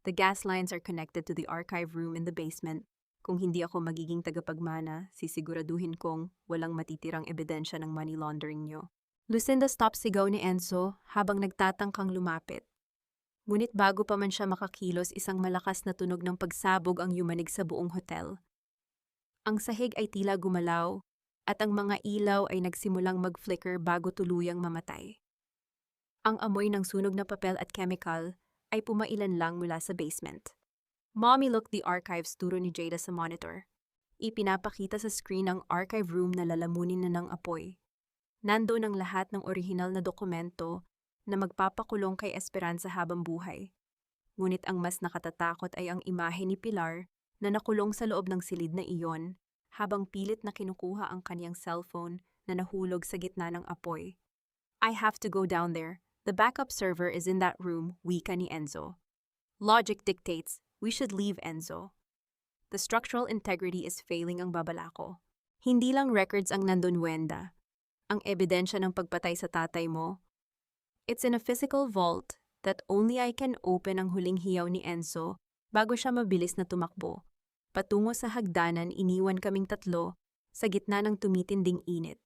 The gas lines are connected to the archive room in the basement. Kung hindi ako magiging tagapagmana, sisiguraduhin kong walang matitirang ebidensya ng money laundering nyo. Lucinda stop sigaw ni Enzo habang nagtatangkang lumapit. Ngunit bago pa man siya makakilos, isang malakas na tunog ng pagsabog ang yumanig sa buong hotel. Ang sahig ay tila gumalaw at ang mga ilaw ay nagsimulang mag-flicker bago tuluyang mamatay. Ang amoy ng sunog na papel at chemical ay pumailan lang mula sa basement. Mommy looked the archives, turo ni Jada sa monitor. Ipinapakita sa screen ang archive room na lalamunin na ng apoy. Nandoon ang lahat ng orihinal na dokumento na magpapakulong kay Esperanza habang buhay. Ngunit ang mas nakatatakot ay ang imahe ni Pilar na nakulong sa loob ng silid na iyon habang pilit na kinukuha ang kaniyang cellphone na nahulog sa gitna ng apoy. I have to go down there. The backup server is in that room, wika ni Enzo. Logic dictates, we should leave, Enzo. The structural integrity is failing, ang babala ko. Hindi lang records ang nandun, Wenda. Ang ebidensya ng pagpatay sa tatay mo. It's in a physical vault that only I can open, ang huling hiyaw ni Enzo bago siya mabilis na tumakbo. Patungo sa hagdanan, iniwan kaming tatlo sa gitna ng tumitinding init.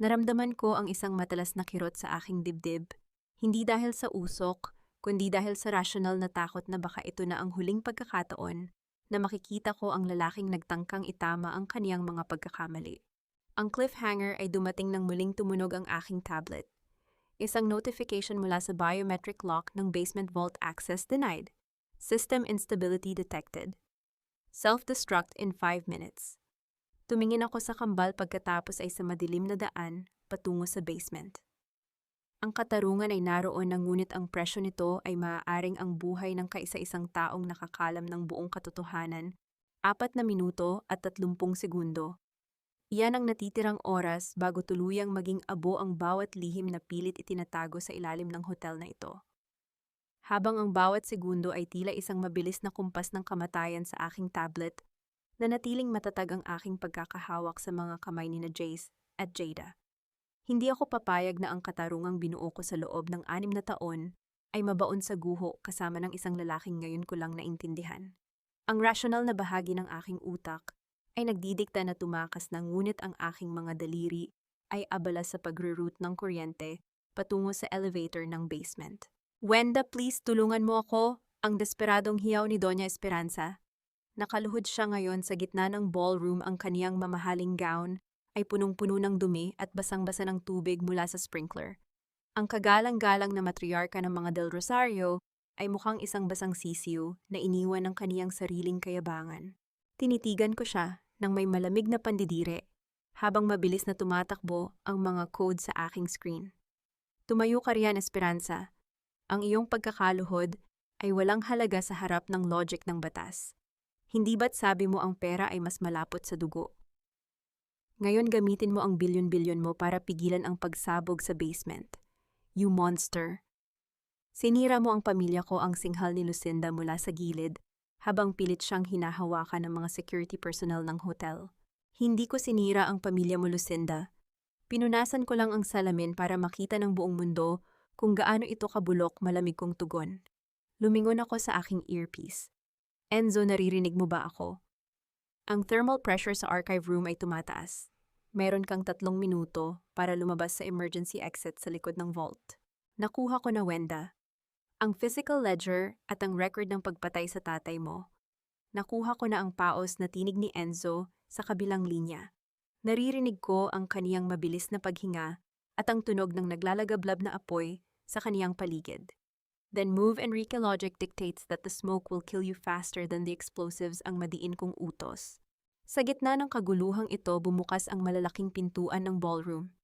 Naramdaman ko ang isang matalas na kirot sa aking dibdib. Hindi dahil sa usok, kundi dahil sa rasyonal na takot na baka ito na ang huling pagkakataon na makikita ko ang lalaking nagtangkang itama ang kaniyang mga pagkakamali. Ang cliffhanger ay dumating nang muling tumunog ang aking tablet. Isang notification mula sa biometric lock ng basement vault, access denied. System instability detected. Self-destruct in 5 minutes. Tumingin ako sa kambal pagkatapos ay sa madilim na daan patungo sa basement. Ang katarungan ay naroon na ngunit ang presyo nito ay maaaring ang buhay ng kaisa-isang taong nakakalam ng buong katotohanan, 4 na minuto at 30 segundo. Iyan ang natitirang oras bago tuluyang maging abo ang bawat lihim na pilit itinatago sa ilalim ng hotel na ito. Habang ang bawat segundo ay tila isang mabilis na kumpas ng kamatayan sa aking tablet, nanatiling matatag ang aking pagkakahawak sa mga kamay ni na Jace at Jada. Hindi ako papayag na ang katarungang binuo ko sa loob ng 6 na taon ay mabaon sa guho kasama ng isang lalaking ngayon ko lang naintindihan. Ang rasyonal na bahagi ng aking utak ay nagdidikta na tumakas na, ngunit ang aking mga daliri ay abala sa pagre-route ng kuryente patungo sa elevator ng basement. Wenda, please tulungan mo ako, ang desperadong hiyaw ni Doña Esperanza. Nakaluhod siya ngayon sa gitna ng ballroom, ang kaniyang mamahaling gown ay punong-puno ng dumi at basang-basa ng tubig mula sa sprinkler. Ang kagalang-galang na matriarka ng mga Del Rosario ay mukhang isang basang sisiw na iniwan ng kaniyang sariling kayabangan. Tinitigan ko siya ng may malamig na pandidire habang mabilis na tumatakbo ang mga code sa aking screen. Tumayo ka riyan, Esperanza. Ang iyong pagkakaluhod ay walang halaga sa harap ng logic ng batas. Hindi ba't sabi mo ang pera ay mas malapot sa dugo? Ngayon gamitin mo ang bilyon-bilyon mo para pigilan ang pagsabog sa basement. You monster. Sinira mo ang pamilya ko, ang singhal ni Lucinda mula sa gilid habang pilit siyang hinahawakan ng mga security personnel ng hotel. Hindi ko sinira ang pamilya mo, Lucinda. Pinunasan ko lang ang salamin para makita ng buong mundo kung gaano ito kabulok, malamig kong tugon. Lumingon ako sa aking earpiece. Enzo, naririnig mo ba ako? Ang thermal pressure sa archive room ay tumataas. Meron kang 3 minuto para lumabas sa emergency exit sa likod ng vault. Nakuha ko na, Wenda. Ang physical ledger at ang record ng pagpatay sa tatay mo. Nakuha ko na ang paos na tinig ni Enzo sa kabilang linya. Naririnig ko ang kaniyang mabilis na paghinga at ang tunog ng naglalagablab na apoy sa kaniyang paligid. Then move Enrique logic dictates that the smoke will kill you faster than the explosives ang madiin kong utos. Sa gitna ng kaguluhang ito, bumukas ang malalaking pintuan ng ballroom.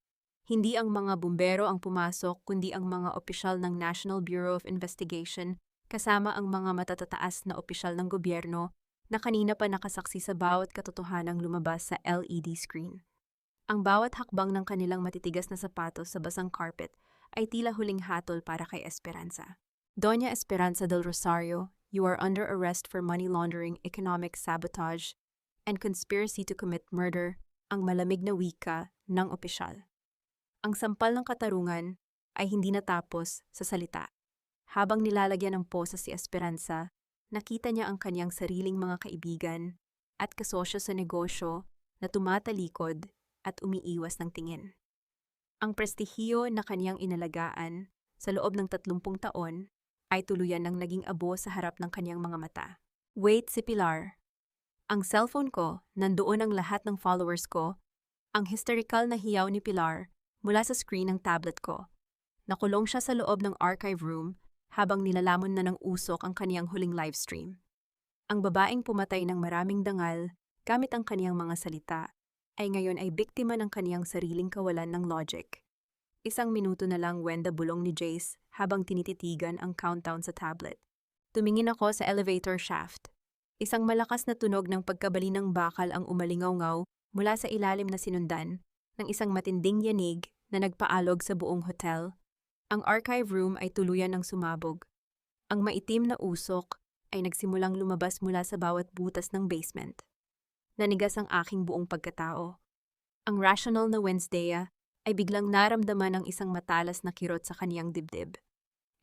Hindi ang mga bumbero ang pumasok, kundi ang mga opisyal ng National Bureau of Investigation kasama ang mga matatataas na opisyal ng gobyerno na kanina pa nakasaksi sa bawat katotohanang lumabas sa LED screen. Ang bawat hakbang ng kanilang matitigas na sapatos sa basang carpet ay tila huling hatol para kay Esperanza. Doña Esperanza del Rosario, you are under arrest for money laundering, economic sabotage, and conspiracy to commit murder, ang malamig na wika ng opisyal. Ang sampal ng katarungan ay hindi natapos sa salita. Habang nilalagyan ng posa si Esperanza, nakita niya ang kanyang sariling mga kaibigan at kasosyo sa negosyo na tumatalikod at umiiwas ng tingin. Ang prestihiyo na kanyang inalagaan sa loob ng 30 taon ay tuluyan ng naging abo sa harap ng kanyang mga mata. Wait, si Pilar. Ang cellphone ko, nandoon ang lahat ng followers ko, ang hysterical na hiyaw ni Pilar mula sa screen ng tablet ko. Nakulong siya sa loob ng archive room habang nilalamon na ng usok ang kaniyang huling livestream. Ang babaeng pumatay ng maraming dangal gamit ang kaniyang mga salita ay ngayon ay biktima ng kaniyang sariling kawalan ng logic. 1 minuto na lang, Wenda, bulong ni Jace habang tinititigan ang countdown sa tablet. Tumingin ako sa elevator shaft. Isang malakas na tunog ng pagkabali ng bakal ang umalingaw-ngaw mula sa ilalim na sinundan ng isang matinding yanig na nagpaalog sa buong hotel. Ang archive room ay tuluyan ng sumabog. Ang maitim na usok ay nagsimulang lumabas mula sa bawat butas ng basement. Nanigas ang aking buong pagkatao. Ang rational na Wednesday ay biglang naramdaman ng isang matalas na kirot sa kaniyang dibdib.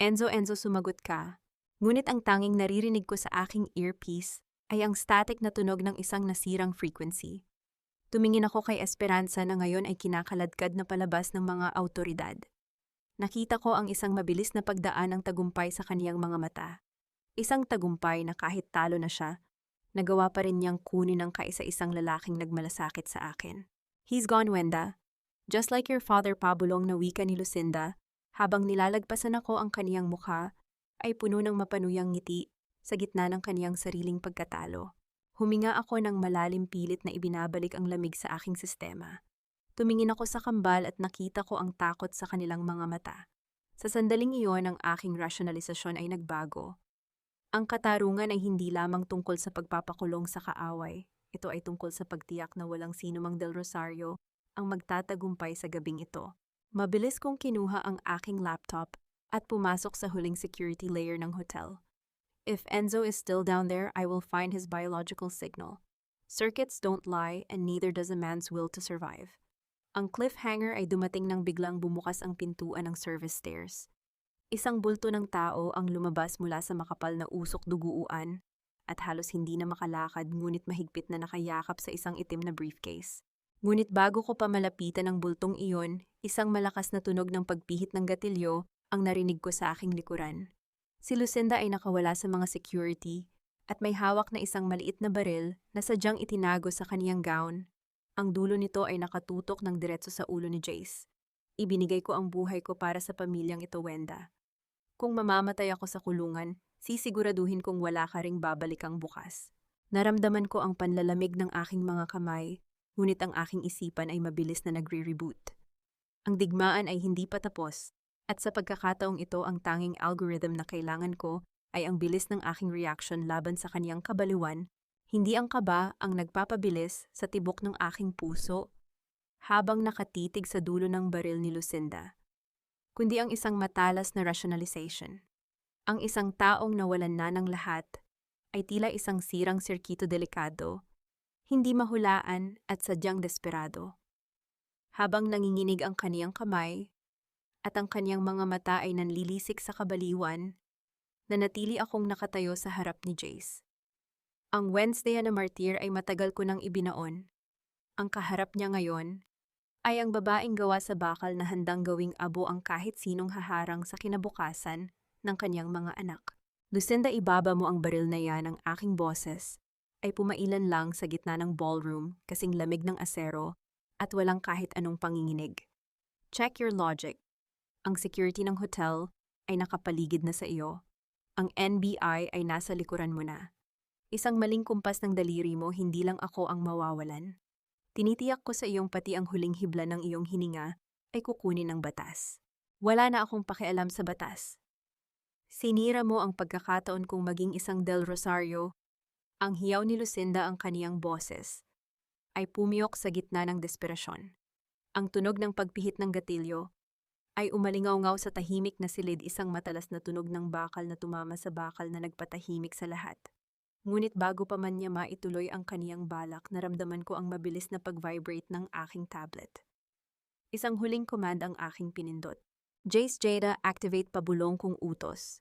Enzo, sumagot ka. Ngunit ang tanging naririnig ko sa aking earpiece ay ang static na tunog ng isang nasirang frequency. Tumingin ako kay Esperanza na ngayon ay kinakaladkad na palabas ng mga awtoridad. Nakita ko ang isang mabilis na pagdaan ng tagumpay sa kaniyang mga mata. Isang tagumpay na kahit talo na siya, nagawa pa rin niyang kunin ang kaisa-isang lalaking nagmalasakit sa akin. He's gone, Wenda. Just like your father, pabulong na wika ni Lucinda, habang nilalagpasan ako ang kaniyang mukha, ay puno ng mapanuyang ngiti sa gitna ng kaniyang sariling pagkatalo. Huminga ako ng malalim, pilit na ibinabalik ang lamig sa aking sistema. Tumingin ako sa kambal at nakita ko ang takot sa kanilang mga mata. Sa sandaling iyon, ang aking rasyonalisasyon ay nagbago. Ang katarungan ay hindi lamang tungkol sa pagpapakulong sa kaaway. Ito ay tungkol sa pagtiyak na walang sinumang Del Rosario ang magtatagumpay sa gabing ito. Mabilis kong kinuha ang aking laptop at pumasok sa huling security layer ng hotel. If Enzo is still down there, I will find his biological signal. Circuits don't lie and neither does a man's will to survive. Ang cliffhanger ay dumating nang biglang bumukas ang pintuan ng service stairs. Isang bulto ng tao ang lumabas mula sa makapal na usok duguan at halos hindi na makalakad, ngunit mahigpit na nakayakap sa isang itim na briefcase. Ngunit bago ko pa malapitan ang bultong iyon, isang malakas na tunog ng pagpihit ng gatilyo ang narinig ko sa aking likuran. Si Lucinda ay nakawala sa mga security at may hawak na isang maliit na baril na sadyang itinago sa kaniyang gown. Ang dulo nito ay nakatutok ng diretso sa ulo ni Jace. Ibinigay ko ang buhay ko para sa pamilyang ito, Wenda. Kung mamamatay ako sa kulungan, sisiguraduhin kong wala ka ring babalikang bukas. Naramdaman ko ang panlalamig ng aking mga kamay, ngunit ang aking isipan ay mabilis na nagre-reboot. Ang digmaan ay hindi pa tapos. At sa pagkakataong ito, ang tanging algorithm na kailangan ko ay ang bilis ng aking reaction laban sa kaniyang kabaliwan, hindi ang kaba ang nagpapabilis sa tibok ng aking puso habang nakatitig sa dulo ng baril ni Lucinda, kundi ang isang matalas na rationalization. Ang isang taong nawalan na ng lahat ay tila isang sirang sirkito delikado, hindi mahulaan at sadyang desperado. Habang nanginginig ang kaniyang kamay at ang kaniyang mga mata ay nanlilisik sa kabaliwan, nanatili akong nakatayo sa harap ni Jace. Ang Wednesday na martir ay matagal ko nang ibinaon. Ang kaharap niya ngayon ay ang babaeng gawa sa bakal na handang gawing abo ang kahit sinong haharang sa kinabukasan ng kanyang mga anak. Lucinda, ibaba mo ang baril na yan, ang aking boses ay pumailan lang sa gitna ng ballroom kasing lamig ng asero at walang kahit anong panginginig. Check your logic. Ang security ng hotel ay nakapaligid na sa iyo. Ang NBI ay nasa likuran mo na. Isang maling kumpas ng daliri mo, hindi lang ako ang mawawalan. Tinitiyak ko sa iyong pati ang huling hibla ng iyong hininga ay kukunin ng batas. Wala na akong pakialam sa batas. Sinira mo ang pagkakataon kong maging isang Del Rosario. Ang hiyaw ni Lucinda, ang kaniyang boses ay pumiyok sa gitna ng desperasyon. Ang tunog ng pagpihit ng gatilyo ay umalingaw-ngaw sa tahimik na silid, isang matalas na tunog ng bakal na tumama sa bakal na nagpatahimik sa lahat. Ngunit bago pa man niya maituloy ang kaniyang balak, naramdaman ko ang mabilis na pag-vibrate ng aking tablet. Isang huling command ang aking pinindot. Jace, Jada, activate pabulong kong utos.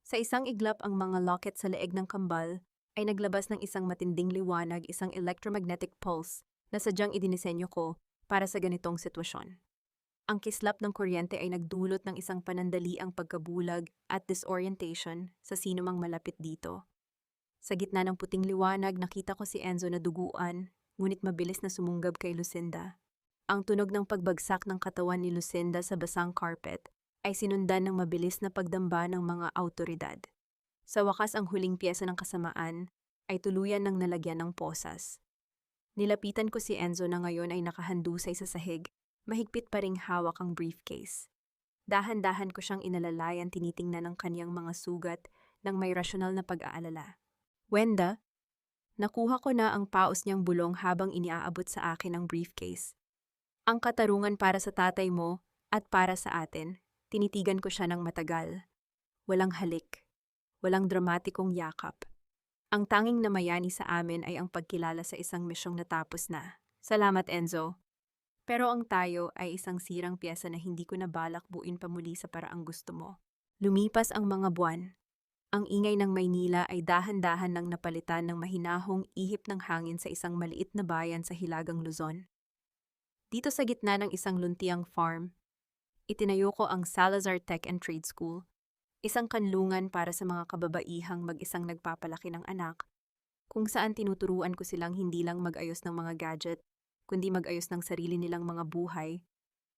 Sa isang iglap, ang mga locket sa leeg ng kambal ay naglabas ng isang matinding liwanag, isang electromagnetic pulse na sadyang idinisenyo ko para sa ganitong sitwasyon. Ang kislap ng kuryente ay nagdulot ng isang panandaliang pagkabulag at disorientation sa sinumang malapit dito. Sa gitna ng puting liwanag, nakita ko si Enzo na duguan, ngunit mabilis na sumunggab kay Lucinda. Ang tunog ng pagbagsak ng katawan ni Lucinda sa basang carpet ay sinundan ng mabilis na pagdamba ng mga awtoridad. Sa wakas, ang huling piyesa ng kasamaan ay tuluyan ng nalagyan ng posas. Nilapitan ko si Enzo na ngayon ay nakahandusay sa sahig, mahigpit pa ring hawak ang briefcase. Dahan-dahan ko siyang inalalayan, tinitingnan ang kaniyang mga sugat ng may rasyonal na pag-aalala. Wenda, nakuha ko na ang paos niyang bulong habang iniaabot sa akin ang briefcase. Ang katarungan para sa tatay mo at para sa atin. Tinitigan ko siya ng matagal. Walang halik, walang dramatikong yakap. Ang tanging namayani sa amin ay ang pagkilala sa isang misyong natapos na. Salamat, Enzo. Pero ang tayo ay isang sirang piyesa na hindi ko nabalak buuin pa muli sa paraang gusto mo. Lumipas ang mga buwan. Ang ingay ng Maynila ay dahan-dahan nang napalitan ng mahinahong ihip ng hangin sa isang maliit na bayan sa Hilagang Luzon. Dito sa gitna ng isang luntiang farm, itinayo ko ang Salazar Tech and Trade School, isang kanlungan para sa mga kababaihang mag-isang nagpapalaki ng anak, kung saan tinuturuan ko silang hindi lang mag-ayos ng mga gadget, kundi mag-ayos ng sarili nilang mga buhay,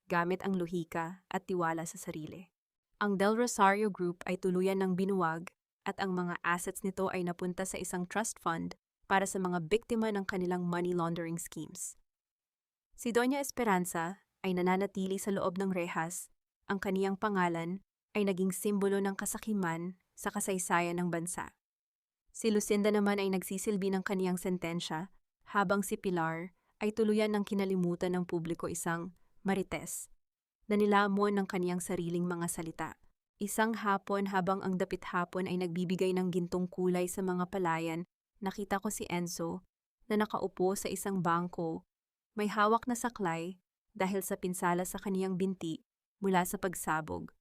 gamit ang lohika at tiwala sa sarili. Ang Del Rosario Group ay tuluyan ng binuwag at ang mga assets nito ay napunta sa isang trust fund para sa mga biktima ng kanilang money laundering schemes. Si Doña Esperanza ay nananatili sa loob ng rehas, ang kaniyang pangalan ay naging simbolo ng kasakiman sa kasaysayan ng bansa. Si Lucinda naman ay nagsisilbi ng kaniyang sentensya, habang si Pilar ay tuluyan ng kinalimutan ng publiko, isang marites na nilamon ng kaniyang sariling mga salita. Isang hapon, habang ang dapit hapon ay nagbibigay ng gintong kulay sa mga palayan, nakita ko si Enzo na nakaupo sa isang bangko, may hawak na saklay dahil sa pinsala sa kaniyang binti mula sa pagsabog.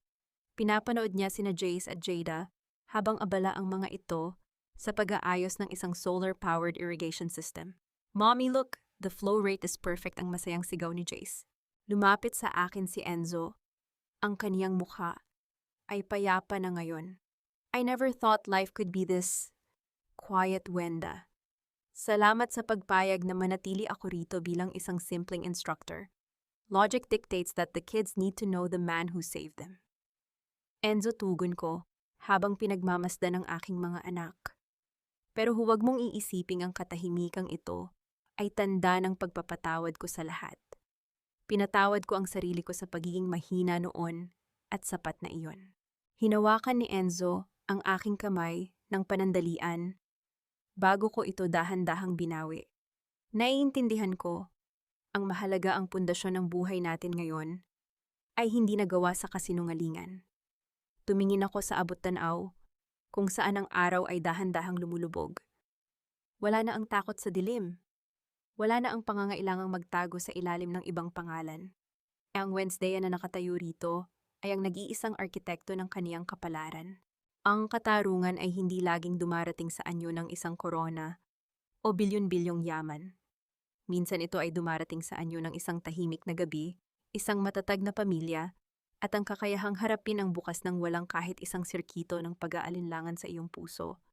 Pinapanood niya sina Jace at Jada habang abala ang mga ito sa pag-aayos ng isang solar-powered irrigation system. "Mommy, look! The flow rate is perfect," ang masayang sigaw ni Jace. Lumapit sa akin si Enzo. Ang kaniyang mukha ay payapa na ngayon. "I never thought life could be this quiet, Wenda. Salamat sa pagpayag na manatili ako rito bilang isang simpleng instructor. Logic dictates that the kids need to know the man who saved them." Enzo, tugon ko habang pinagmamasdan ng aking mga anak. Pero huwag mong iisiping ang katahimikang ito ay tanda ng pagpapatawad ko sa lahat. Pinatawad ko ang sarili ko sa pagiging mahina noon at sapat na iyon. Hinawakan ni Enzo ang aking kamay ng panandalian bago ko ito dahan-dahang binawi. Naiintindihan ko, ang mahalaga ang pundasyon ng buhay natin ngayon ay hindi nagawa sa kasinungalingan. Tumingin ako sa abot-tanaw kung saan ang araw ay dahan-dahang lumulubog. Wala na ang takot sa dilim. Wala na ang pangangailangang magtago sa ilalim ng ibang pangalan. Ang Wednesday na nakatayo rito ay ang nag-iisang arkitekto ng kaniyang kapalaran. Ang katarungan ay hindi laging dumarating sa anyo ng isang korona o bilyon-bilyong yaman. Minsan ito ay dumarating sa anyo ng isang tahimik na gabi, isang matatag na pamilya, at ang kakayahang harapin ang bukas ng walang kahit isang sirkito ng pag-aalinlangan sa iyong puso.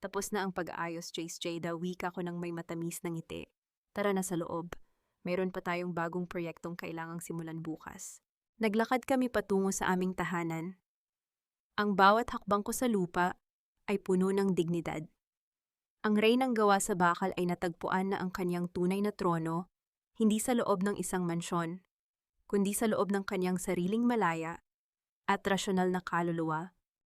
Tapos na ang pag-aayos, Chase Jada, wika ko ng may matamis na ngiti. Tara na sa loob. Mayroon pa tayong bagong proyektong kailangang simulan bukas. Naglakad kami patungo sa aming tahanan. Ang bawat hakbang ko sa lupa ay puno ng dignidad. Ang reynang gawa sa bakal ay natagpuan na ang kanyang tunay na trono, hindi sa loob ng isang mansyon, kundi sa loob ng kanyang sariling malaya at rasyonal na kaluluwa.